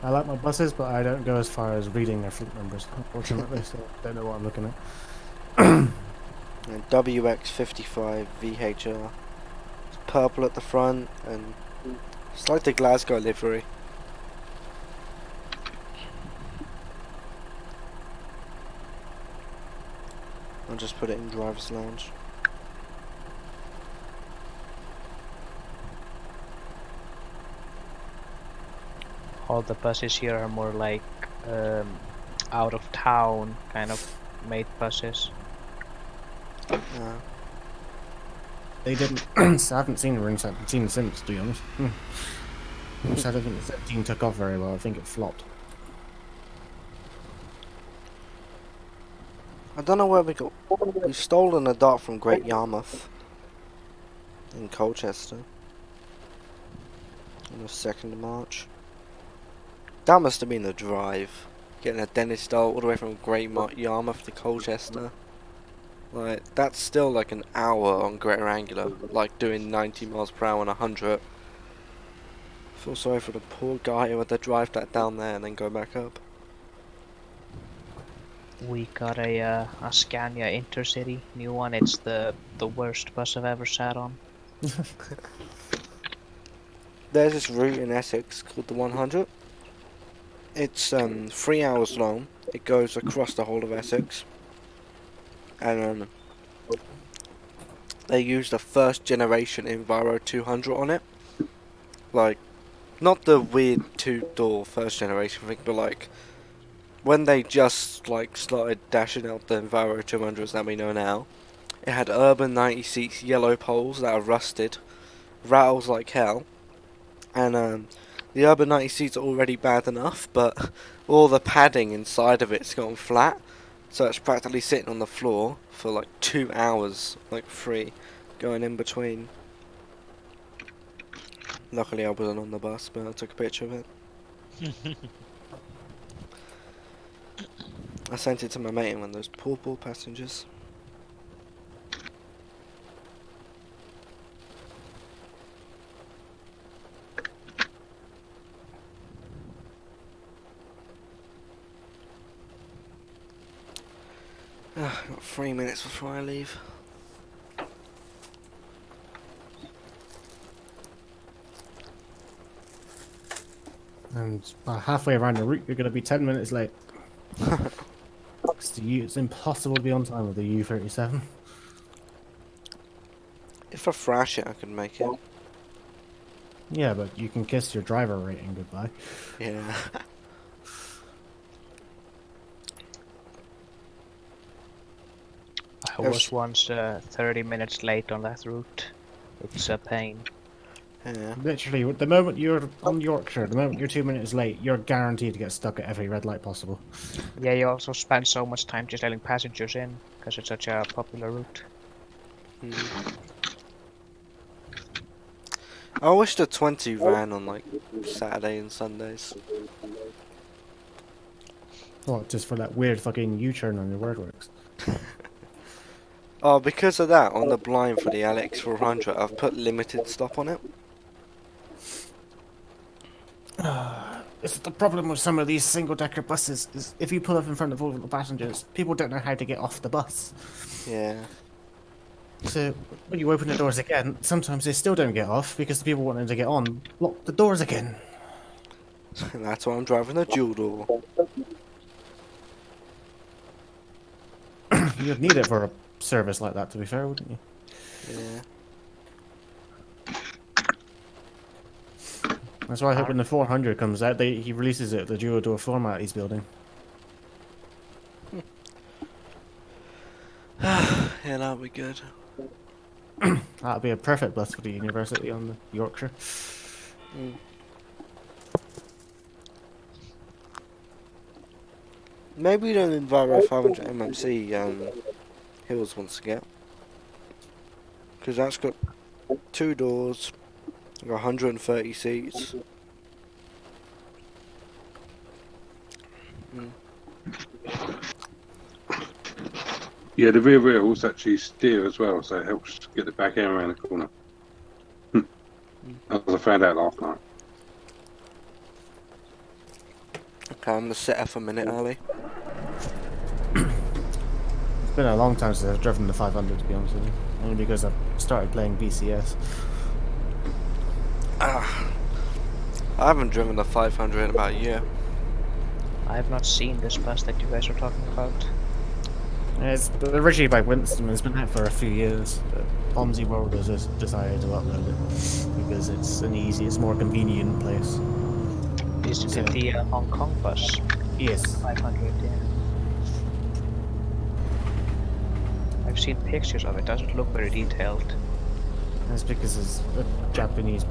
I like my buses, but I don't go as far as reading their fleet numbers, unfortunately, so I don't know what I'm looking at. And WX55 VHR. It's purple at the front, and it's like the Glasgow livery. I'll just put it in driver's lounge. All the buses here are more like out of town kind of made buses. They didn't. I haven't seen Ring 17 since, to be honest. I don't think 17 took off very well. I think it flopped. I don't know where we got. We've stolen a dart from Great Yarmouth in Colchester on the 2nd of March. That must have been a drive, getting a Dennis dart all the way from Great Yarmouth to Colchester. Like, that's still like an hour on Greater Angular, like doing 90 miles per hour on 100. I feel sorry for the poor guy who had to drive that down there and then go back up. We got a Scania Intercity, new one. It's the worst bus I've ever sat on. There's this route in Essex called the 100. It's 3 hours long. It goes across the whole of Essex, and they use the first generation Enviro 200 on it. Like, not the weird 2-door first generation thing, but like when they just like started dashing out the Enviro 200s that we know now. It had urban 90 seats, yellow poles that are rusted, rattles like hell, and the urban 90 seats are already bad enough, but all the padding inside of it's gone flat, so it's practically sitting on the floor for like 2 hours, like free, going in between. Luckily I wasn't on the bus, but I took a picture of it. I sent it to my mate and one of those poor passengers. I've got 3 minutes before I leave. And halfway around the route, you're going to be 10 minutes late. It's impossible to be on time with the U-37. If I thrash it, I can make it. Yeah, but you can kiss your driver rating goodbye. Yeah. I was once 30 minutes late on that route. It's a pain. Yeah. Literally, the moment you're on Yorkshire, the moment you're 2 minutes late, you're guaranteed to get stuck at every red light possible. Yeah, you also spend so much time just letting passengers in, because it's such a popular route. I wish the 20 ran on like Saturday and Sundays. Well, just for that weird fucking U-turn on your word works. Oh, because of that, on the blind for the LX400, I've put limited stop on it. It's the problem with some of these single-decker buses is if you pull up in front of all the passengers, people don't know how to get off the bus. Yeah. So when you open the doors again, sometimes they still don't get off because the people wanting to get on lock the doors again. And that's why I'm driving a dual door. You'd need it for a service like that, to be fair, wouldn't you? Yeah. That's why I hope when the 400 comes out, he releases it the dual door format he's building. Yeah, that'll be good. That'd be a perfect bus for the university on the Yorkshire. Maybe the Enviro 500 MMC Hills wants to get. Because that's got 2 doors, got 130 seats. Yeah, the rear wheels actually steer as well, so it helps get the back end around the corner. As I found out last night. Okay, I'm going to set F a minute early. It's been a long time since I've driven the 500, to be honest with you. Only because I've started playing BCS. I haven't driven the 500 in about a year. I have not seen this bus that you guys are talking about. It's originally by Winston, it's been out for a few years. Omsi World has just decided to upload it because it's it's more convenient place. Is it the Hong Kong bus? Yes. 500, yeah. I've seen pictures of it, doesn't look very detailed. That's because it's a Japanese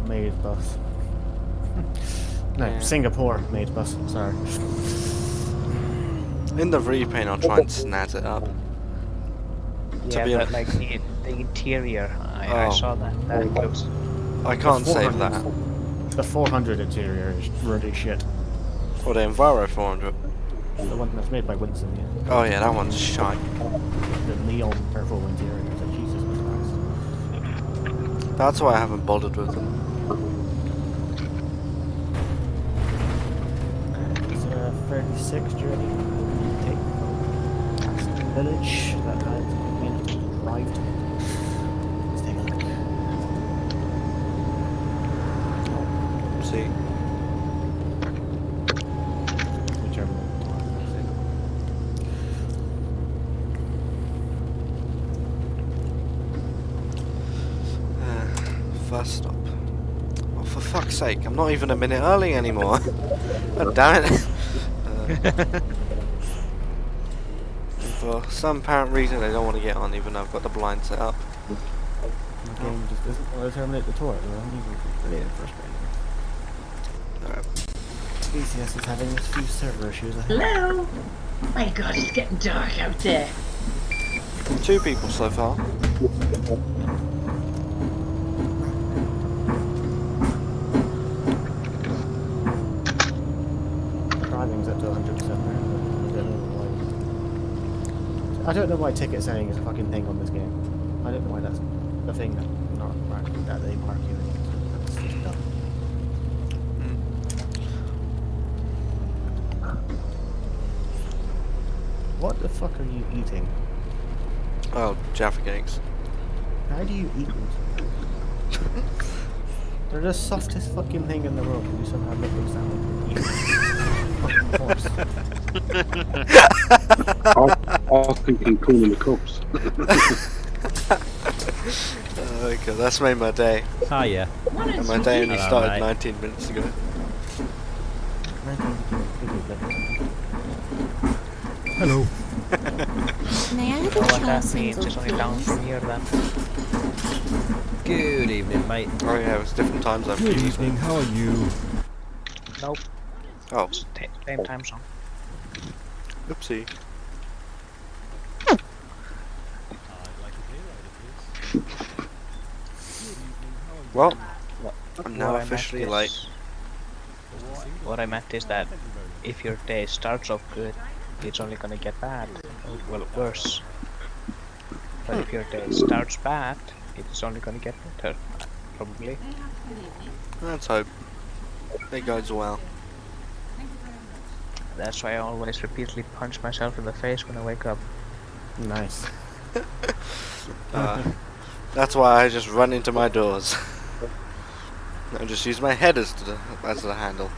made bus. No, Yeah. Singapore made bus, sorry. In the repaint, I'll try and snazz it up. Yeah, be but a- like the interior, I Oh. saw that. That looks. I can't save 400 that. The 400 interior is really shit. Or the Enviro 400. The one that's made by Winston, yeah. Oh yeah, that one's shite. The neon purple interior. It's like, Jesus Christ. That's why I haven't bothered with them. It's a 36 journey you take from Aston Village that had been arrived. Let's take a look. See. Whichever one. First stop. Oh, for fuck's sake, I'm not even a minute early anymore. God damn it. For some apparent reason, they don't want to get on, even though I've got the blind set up. The game just doesn't want to terminate the tour. Really frustrating. Alright. BCS is having a few server issues, I think. Hello? My god, it's getting dark out there. 2 people so far. Driving's up to 100% now. I don't know why ticket setting is a fucking thing on this game. I don't know why that's the thing that they mark you. That's just dumb. What the fuck are you eating? Oh, Jaffa cakes. How do you eat them? They're the softest fucking thing in the world, and you somehow make them sound like you're eating fucking corpse. I was thinking calling the cops. Okay, that's made my day. Hiya. And my day only Hello, started mate. 19 minutes ago. Hello. May I have a What child that single, means is only down please? from here then. Good evening, mate. Oh yeah, it was different times I've Good used. evening. How are you? Nope, Oh, same time zone. oopsie. Well, I'm now What I meant officially is- late. What I meant is that if your day starts off good, it's only gonna get bad. Well, worse. But if your day starts bad, it's only gonna get better, probably. Let's hope it goes well. That's why I always repeatedly punch myself in the face when I wake up. Nice. That's why I just run into my doors. I just use my head as the handle.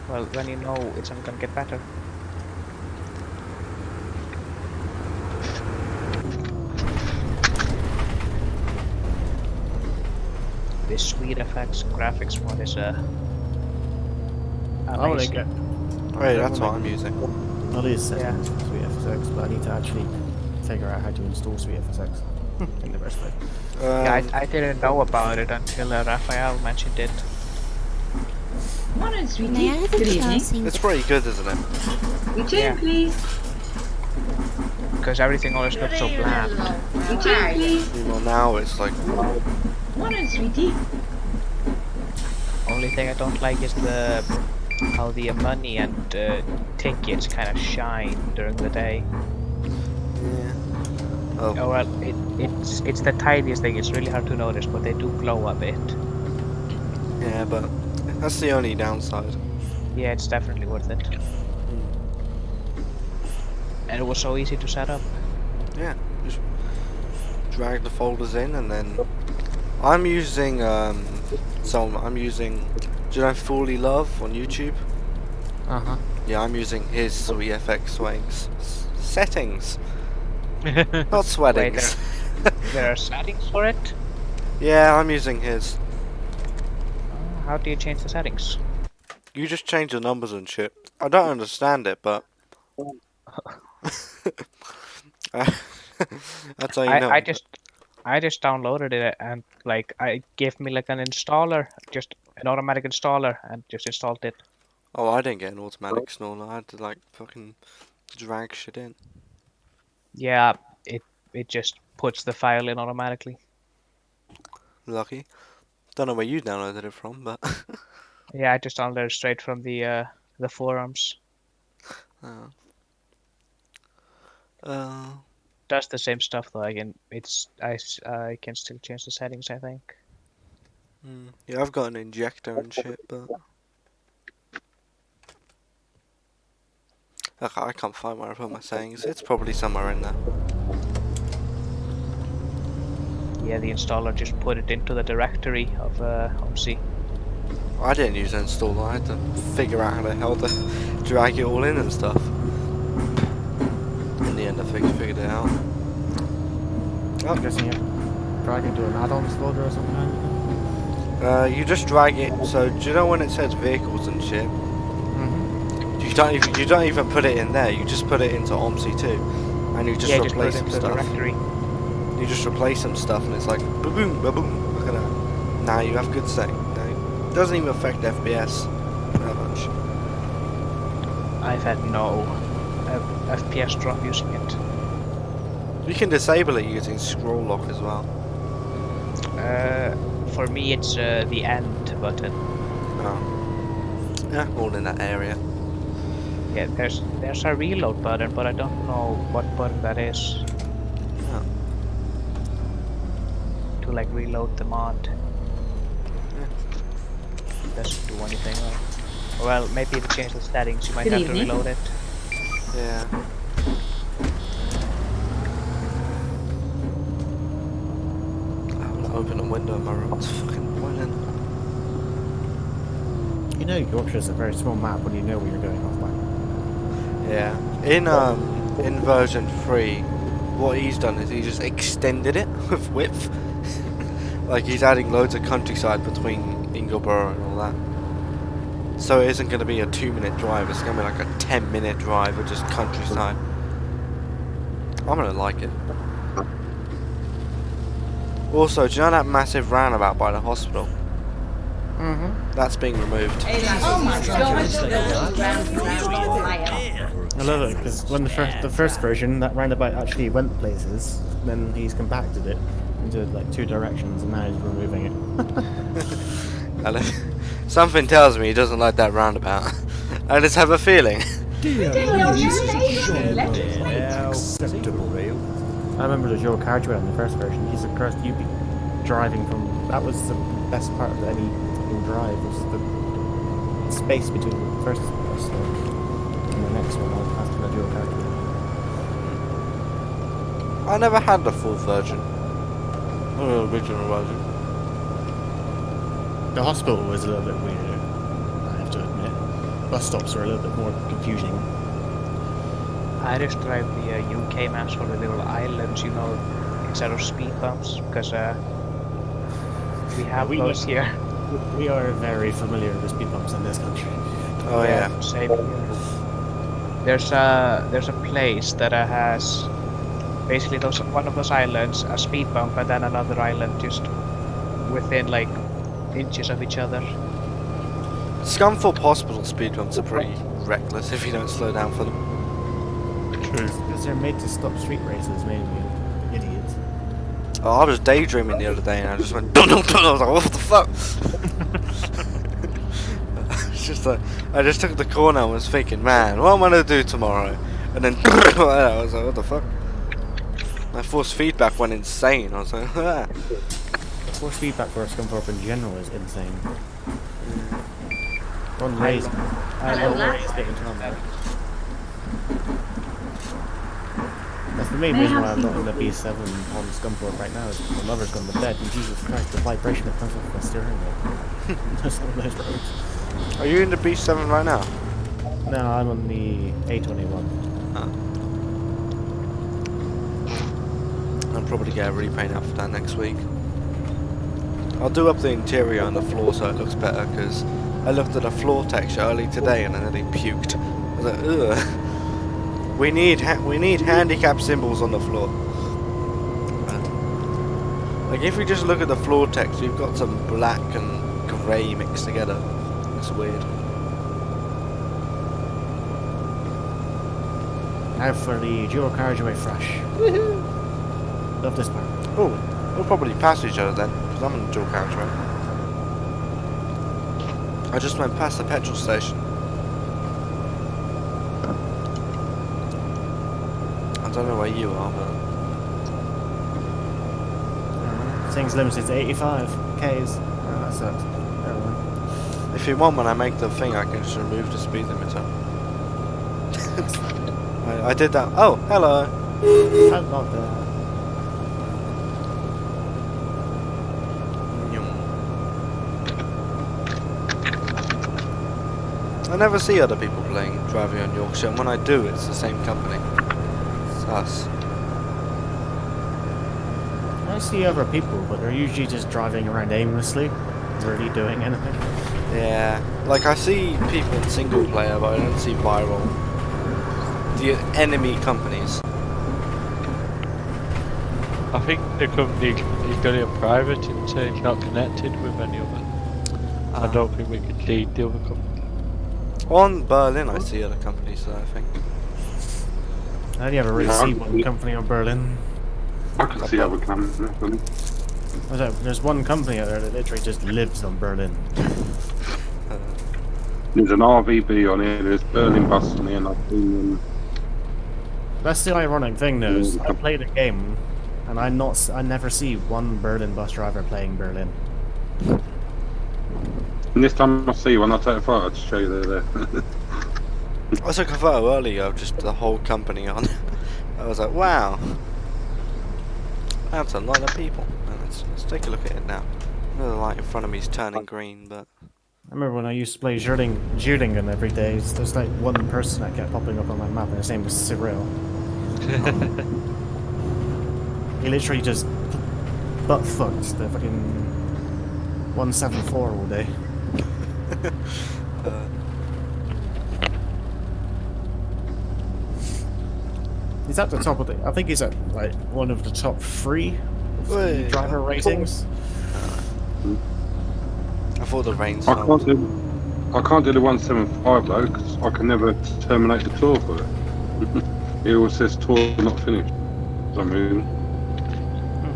Well, then you know it's only gonna get better. This sweet effects graphics mod is I want to amazing. get. Wait, that's what I'm using. Not these Yeah. settings for SweetFSX, but I need to actually figure out how to install SweetFSX in the first place. Yeah, I didn't know about it until Raphael mentioned it. Morning, May I sweetie. have Good a evening. chance? It's pretty good, isn't it? Return, Yeah. please. Because everything always looks so bland. Return, please. Well, now it's like, Morning, sweetie. Only thing I don't like is how the money and tickets kind of shine during the day. yeah. Oh, Oh well, it's the tiniest thing. It's really hard to notice, but they do glow a bit. yeah, but that's the only downside. Yeah, it's definitely worth it. And it was so easy to set up. Yeah, just drag the folders in, and then I'm using I'm using, do you know Fully Love on YouTube? Uh-huh. Yeah, I'm using his SweetFX swings settings, not sweatings. There are settings for it. Yeah, I'm using his. How do you change the settings? You just change the numbers and shit. I don't understand it, but that's how you know. I just downloaded it and like I gave me like an installer, just an automatic installer, and just installed it. Oh, I didn't get an automatic installer. I had to like fucking drag shit in. Yeah, it just puts the file in automatically. Lucky. Don't know where you downloaded it from, but Yeah, I just downloaded it straight from the forums. Does the same stuff though. I can still change the settings. I think. yeah, I've got an injector and shit, but I can't find where I put my settings. It's probably somewhere in there. Yeah, the installer just put it into the directory of Omsi. I didn't use an installer. I had to figure out how the hell to drag it all in and stuff. In the end, I figured it out. I'm guessing you're dragging to an add-ons folder or something. You just drag it. So do you know when it says vehicles and shit? Mm-hmm. You don't even put it in there. You just put it into Omsi too, and you just Yeah, just put replace it some into the stuff. directory. You just replace some stuff, and it's like ba-boom, ba-boom. Look at that. Now you have good setting. It doesn't even affect FPS that much. I've had no FPS drop using it. You can disable it using scroll lock as well. For me, it's the end button. Oh. Yeah, all in that area. Yeah, there's a reload button, but I don't know what button that is. Oh. To like reload the mod. Yeah. Doesn't do anything. Well, maybe if you change the settings, you might Good have evening. to reload it. Yeah. I'm gonna open a window in my room. It's fucking boiling. You know Yorkshire's a very small map when you know where you're going off by. Yeah. In version 3, what he's done is he just extended it with width. Like he's adding loads of countryside between Ingleborough and all that. So it isn't going to be a 2-minute drive, it's going to be like a 10-minute drive of just countryside. I'm going to like it. Also, do you know that massive roundabout by the hospital? Mm-hmm. That's being removed. Oh my god. I love it because when the first version, that roundabout actually went places. Then he's compacted it into like 2 directions, and now he's removing it. Something tells me he doesn't like that roundabout. I just have a feeling. Acceptable. I remember the Yorkshire duel in the first version. Jesus Christ, you'd be driving from. That was the best part of any fucking drive, was the space between the first quest and the next one after the Yorkshire duel. I never had the full version. Or the original version. The hospital was a little bit weirder, I have to admit. Bus stops were a little bit more confusing. I just drive the UK maps for the little islands, you know, instead of speed bumps, because we have those here. We are very familiar with speed bumps in this country. Oh yeah. Same here. There's a place that has basically one of those islands, a speed bump, and then another island just within like inches of each other. Scunthorpe Hospital speed bumps are pretty reckless if you don't slow down for them. Because they're made to stop street races, mainly. Idiots. Oh, I was daydreaming the other day and I just went dun dun dun. I was like, what the fuck? It's just like, I just took the corner and was thinking, man, what am I gonna do tomorrow? And then I was like, what the fuck? My force feedback went insane. I was like, ah. The force feedback for Scunthorpe in general is insane. One race. Hello, lads. That's the main reason why I'm not in the B7 on Scunthorpe right now, is my mother's gone to bed, and Jesus Christ, the vibration that comes off my steering wheel. Just on those roads. Are you in the B7 right now? No, I'm on the A21. I'll probably get a repaint out for that next week. I'll do up the interior and the floor so it looks better, because I looked at the floor texture early today and I nearly puked. I was like, ugh. We need handicap symbols on the floor. Like if you just look at the floor text, you've got some black and grey mixed together. It's weird. Now for the dual carriageway fresh. Woohoo! Love this part. Oh, we'll probably pass each other then, because I'm in the dual carriageway. I just went past the petrol station. I don't know where you are, but Things limited to 85 Ks. Oh, that sucks. Never mind. if you want, when I make the thing, I can just remove the speed limiter. I did that. Oh, hello. I'm not there. I never see other people driving on Yorkshire, and when I do, it's the same company. It's us. I see other people, but they're usually just driving around aimlessly, really doing anything. Yeah, like I see people in single player, but I don't see viral. The enemy companies. I think the company is got it private and it's not connected with any of it. I don't think we can see the other company. On Berlin, I see other companies, though, I think. I only ever really see one company on Berlin. I can see other companies. There's one company out there that literally just lives on Berlin. There's an RVB on here, there's Berlin bus on here, and I've seen That's the ironic thing, though. Is I play the game, and I never see one Berlin bus driver playing Berlin. and this time I see one, I'll take a photo to show you they're there. I took a photo earlier of just the whole company on. I was like, wow. That's a lot of people. Let's take a look at it now. I know the light in front of me is turning green, but... I remember when I used to play Zhurdingen every day, there's like one person that kept popping up on my map, and his name was Cyril. He literally just butt-fucked the fucking 174 all day. He's at the top of the... I think he's at like one of the top 3 driver ratings. I thought the rain I smelled. can't do the 175 though, because I can never terminate the tour for it. It always says tour not finished. For some reason.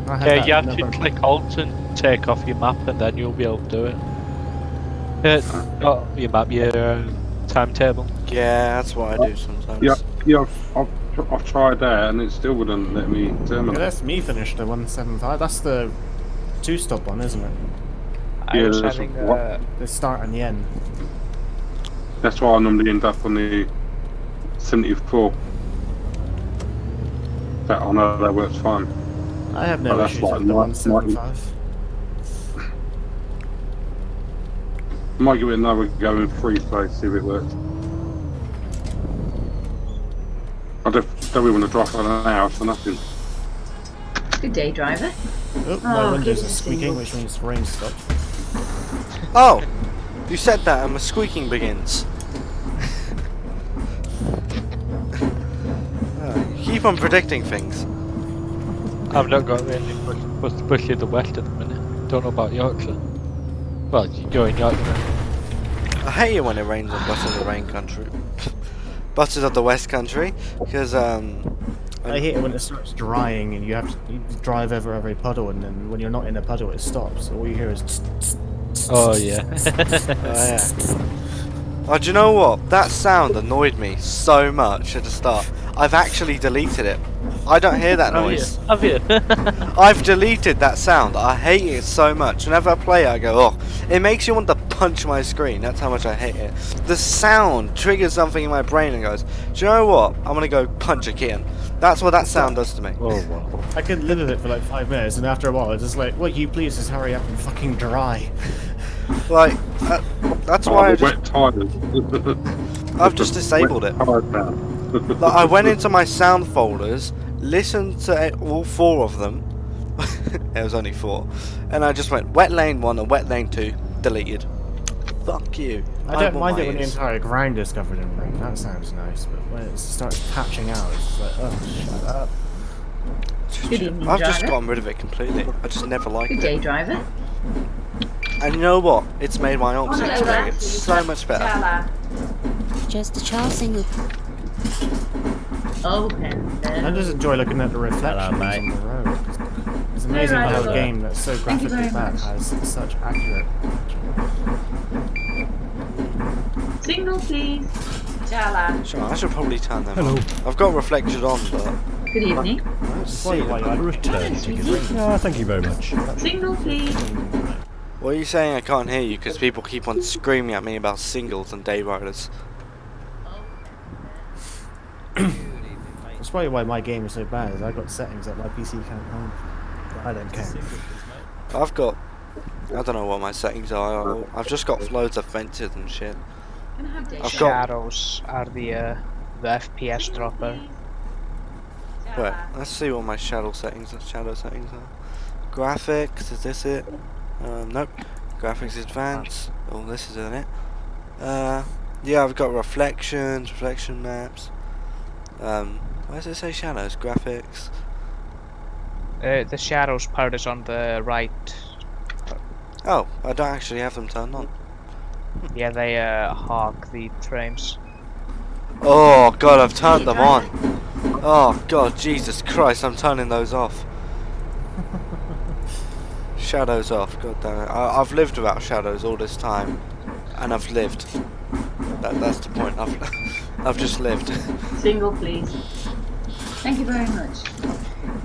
Yeah, you have to click Alt and take off your map and then you'll be able to do it. Not your map, your timetable. Yeah, that's what I do sometimes. Yeah, I've I've tried that and it still wouldn't let me Okay, terminate. that's me finished the 175. That's the 2-stop one, isn't it? I Yeah, was that's having what- The start and the end. That's why I normally end up on the 74. That I know that works fine. I have no But that's issues like with the 90. 175. Might give it another go in free play, see if it works. I don't really want to drive for an hour for nothing. Good day, driver. Oh, my Oh, windows keep are it squeaking, single. which means the rain stopped. Oh! You said that and the squeaking begins. You keep on predicting things. I've not got really much, especially the west at the minute. Don't know about Yorkshire. Well, you're in Yorkshire. I hate it when it rains on Buses of the Rain country. Buses of the West country, because I hate it when it starts drying and you drive over every puddle, and then when you're not in a puddle it stops. All you hear is tss, tss, tss, Oh tss, yeah. tss, Oh, yeah. tss. Oh, do you know what? That sound annoyed me so much at the start. I've actually deleted it. I don't hear that noise. Have you? I've deleted that sound. I hate it so much. Whenever I play it, I go, oh, it makes you want to punch my screen. That's how much I hate it. The sound triggers something in my brain and goes, do you know what? I'm going to go punch a kitten. That's what that sound does to me. Oh wow. I could live with it for like 5 minutes, and after a while it's just like, will you please just hurry up and fucking dry? Like, that's Oh, why the wet tires. I've just disabled it. Tires now. Like, I went into my sound folders, listened to all 4 of them. It was only 4. And I just went wet lane 1 and wet lane 2, deleted. Fuck you. I don't want mind my it when the ears. entire ground is covered in rain. That sounds nice, but when it starts patching out, it's just like, oh, shut up. Good evening, I've just driver. gotten rid of it completely. I just never liked Good it. day, driver. And you know what? It's made my Omsi Hello, experience lads. so much better. Chala. Just a child single. Open. I just enjoy looking at the reflections mate. on the road. It's amazing Alright, how a hello. game that's so Thank you graphically very bad much. has such accurate. Signal, please. Chala. Sure, I should probably turn them on. I've got reflection on, but Good evening. I don't see Why, them. why, like, Return ticket. Oh, thank you very much. Signal, please. What are you saying? I can't hear you because people keep on screaming at me about singles and day riders. That's probably why my game is so bad, is I got settings that my PC can't hold. I don't care. I've got, I don't know what my settings are. I've just got loads of fences and shit. Can I have day? I've got- Shadows are the FPS Signal, dropper. please. Wait, Chala. let's see what my shadow settings are. Graphics, is this it? Nope. Graphics advanced. Oh, this isn't it. Yeah, I've got reflections, reflection maps. Where does it say shadows? Graphics. The shadows part is on the right. Oh, I don't actually have them turned on. Yeah, they hog the frames. Oh god, I've turned them on. Oh god, Jesus Christ, I'm turning those off. Shadows off, god damn it. I've lived without shadows all this time. And I've lived. That's the point, I've just lived. Single, please. Thank you very much.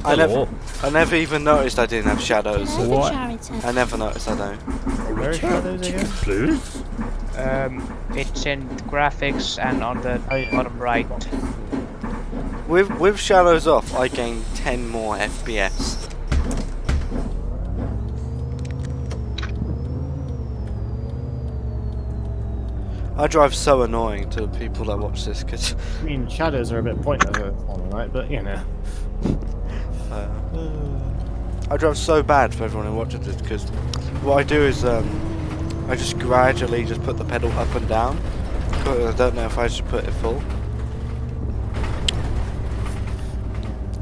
I never even noticed I didn't have shadows. Can I have What? a chariton? I never noticed I don't. Where are shadows again? Please? It's in graphics and on the Oh, yeah. bottom right. With shadows off, I gain 10 more FPS. I drive so annoying to people that watch this because I mean, shadows are a bit pointless at the moment, right? But, you know. I drive so bad for everyone who watches this because what I do is I just gradually just put the pedal up and down. 'Cause I don't know if I should put it full.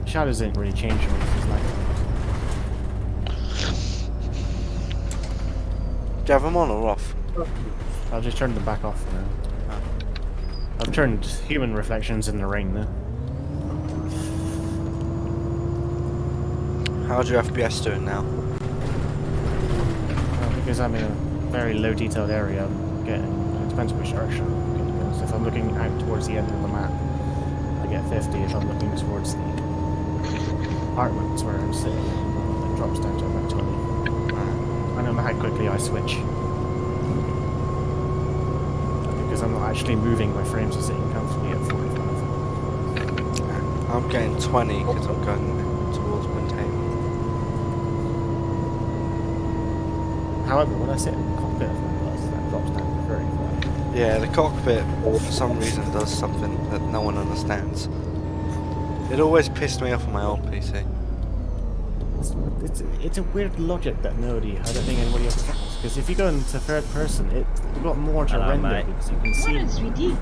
Shadows didn't really change from what it was like. Do you have them on or off? I'll just turn them back off now. I've turned human reflections in the rain now. How's your FPS doing now? Because I'm in a very low detailed area, I'm getting, it depends which direction I'm looking. So if I'm looking out towards the end of the map, I get 50 if I'm looking towards the apartments where I'm sitting. It drops down to about 20. I don't know how quickly I switch. Because I'm not actually moving, my frames are sitting comfortably at 45. I'm getting 20 because I'm going towards maintain. However, when I sit in the cockpit of my bus, that drops down to 35. Yeah, the cockpit for some reason does something that no one understands. It always pissed me off on my old PC. It's a weird logic that I don't think anybody understands. Because if you go into third person, you've got more to render mate. because you can Morning, see. sweetie.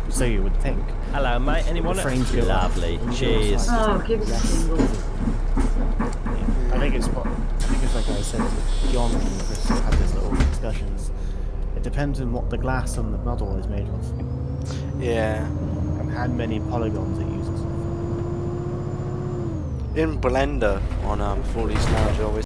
So you would think. Hello, mate. Anyone? The frames go up. Lovely. And Cheers. Oh, give us a single. I think it's like I said to John and Chris had this little discussions. It depends on what the glass on the model is made of. Yeah. And how many polygons it uses. In Blender on 4D Storage, I always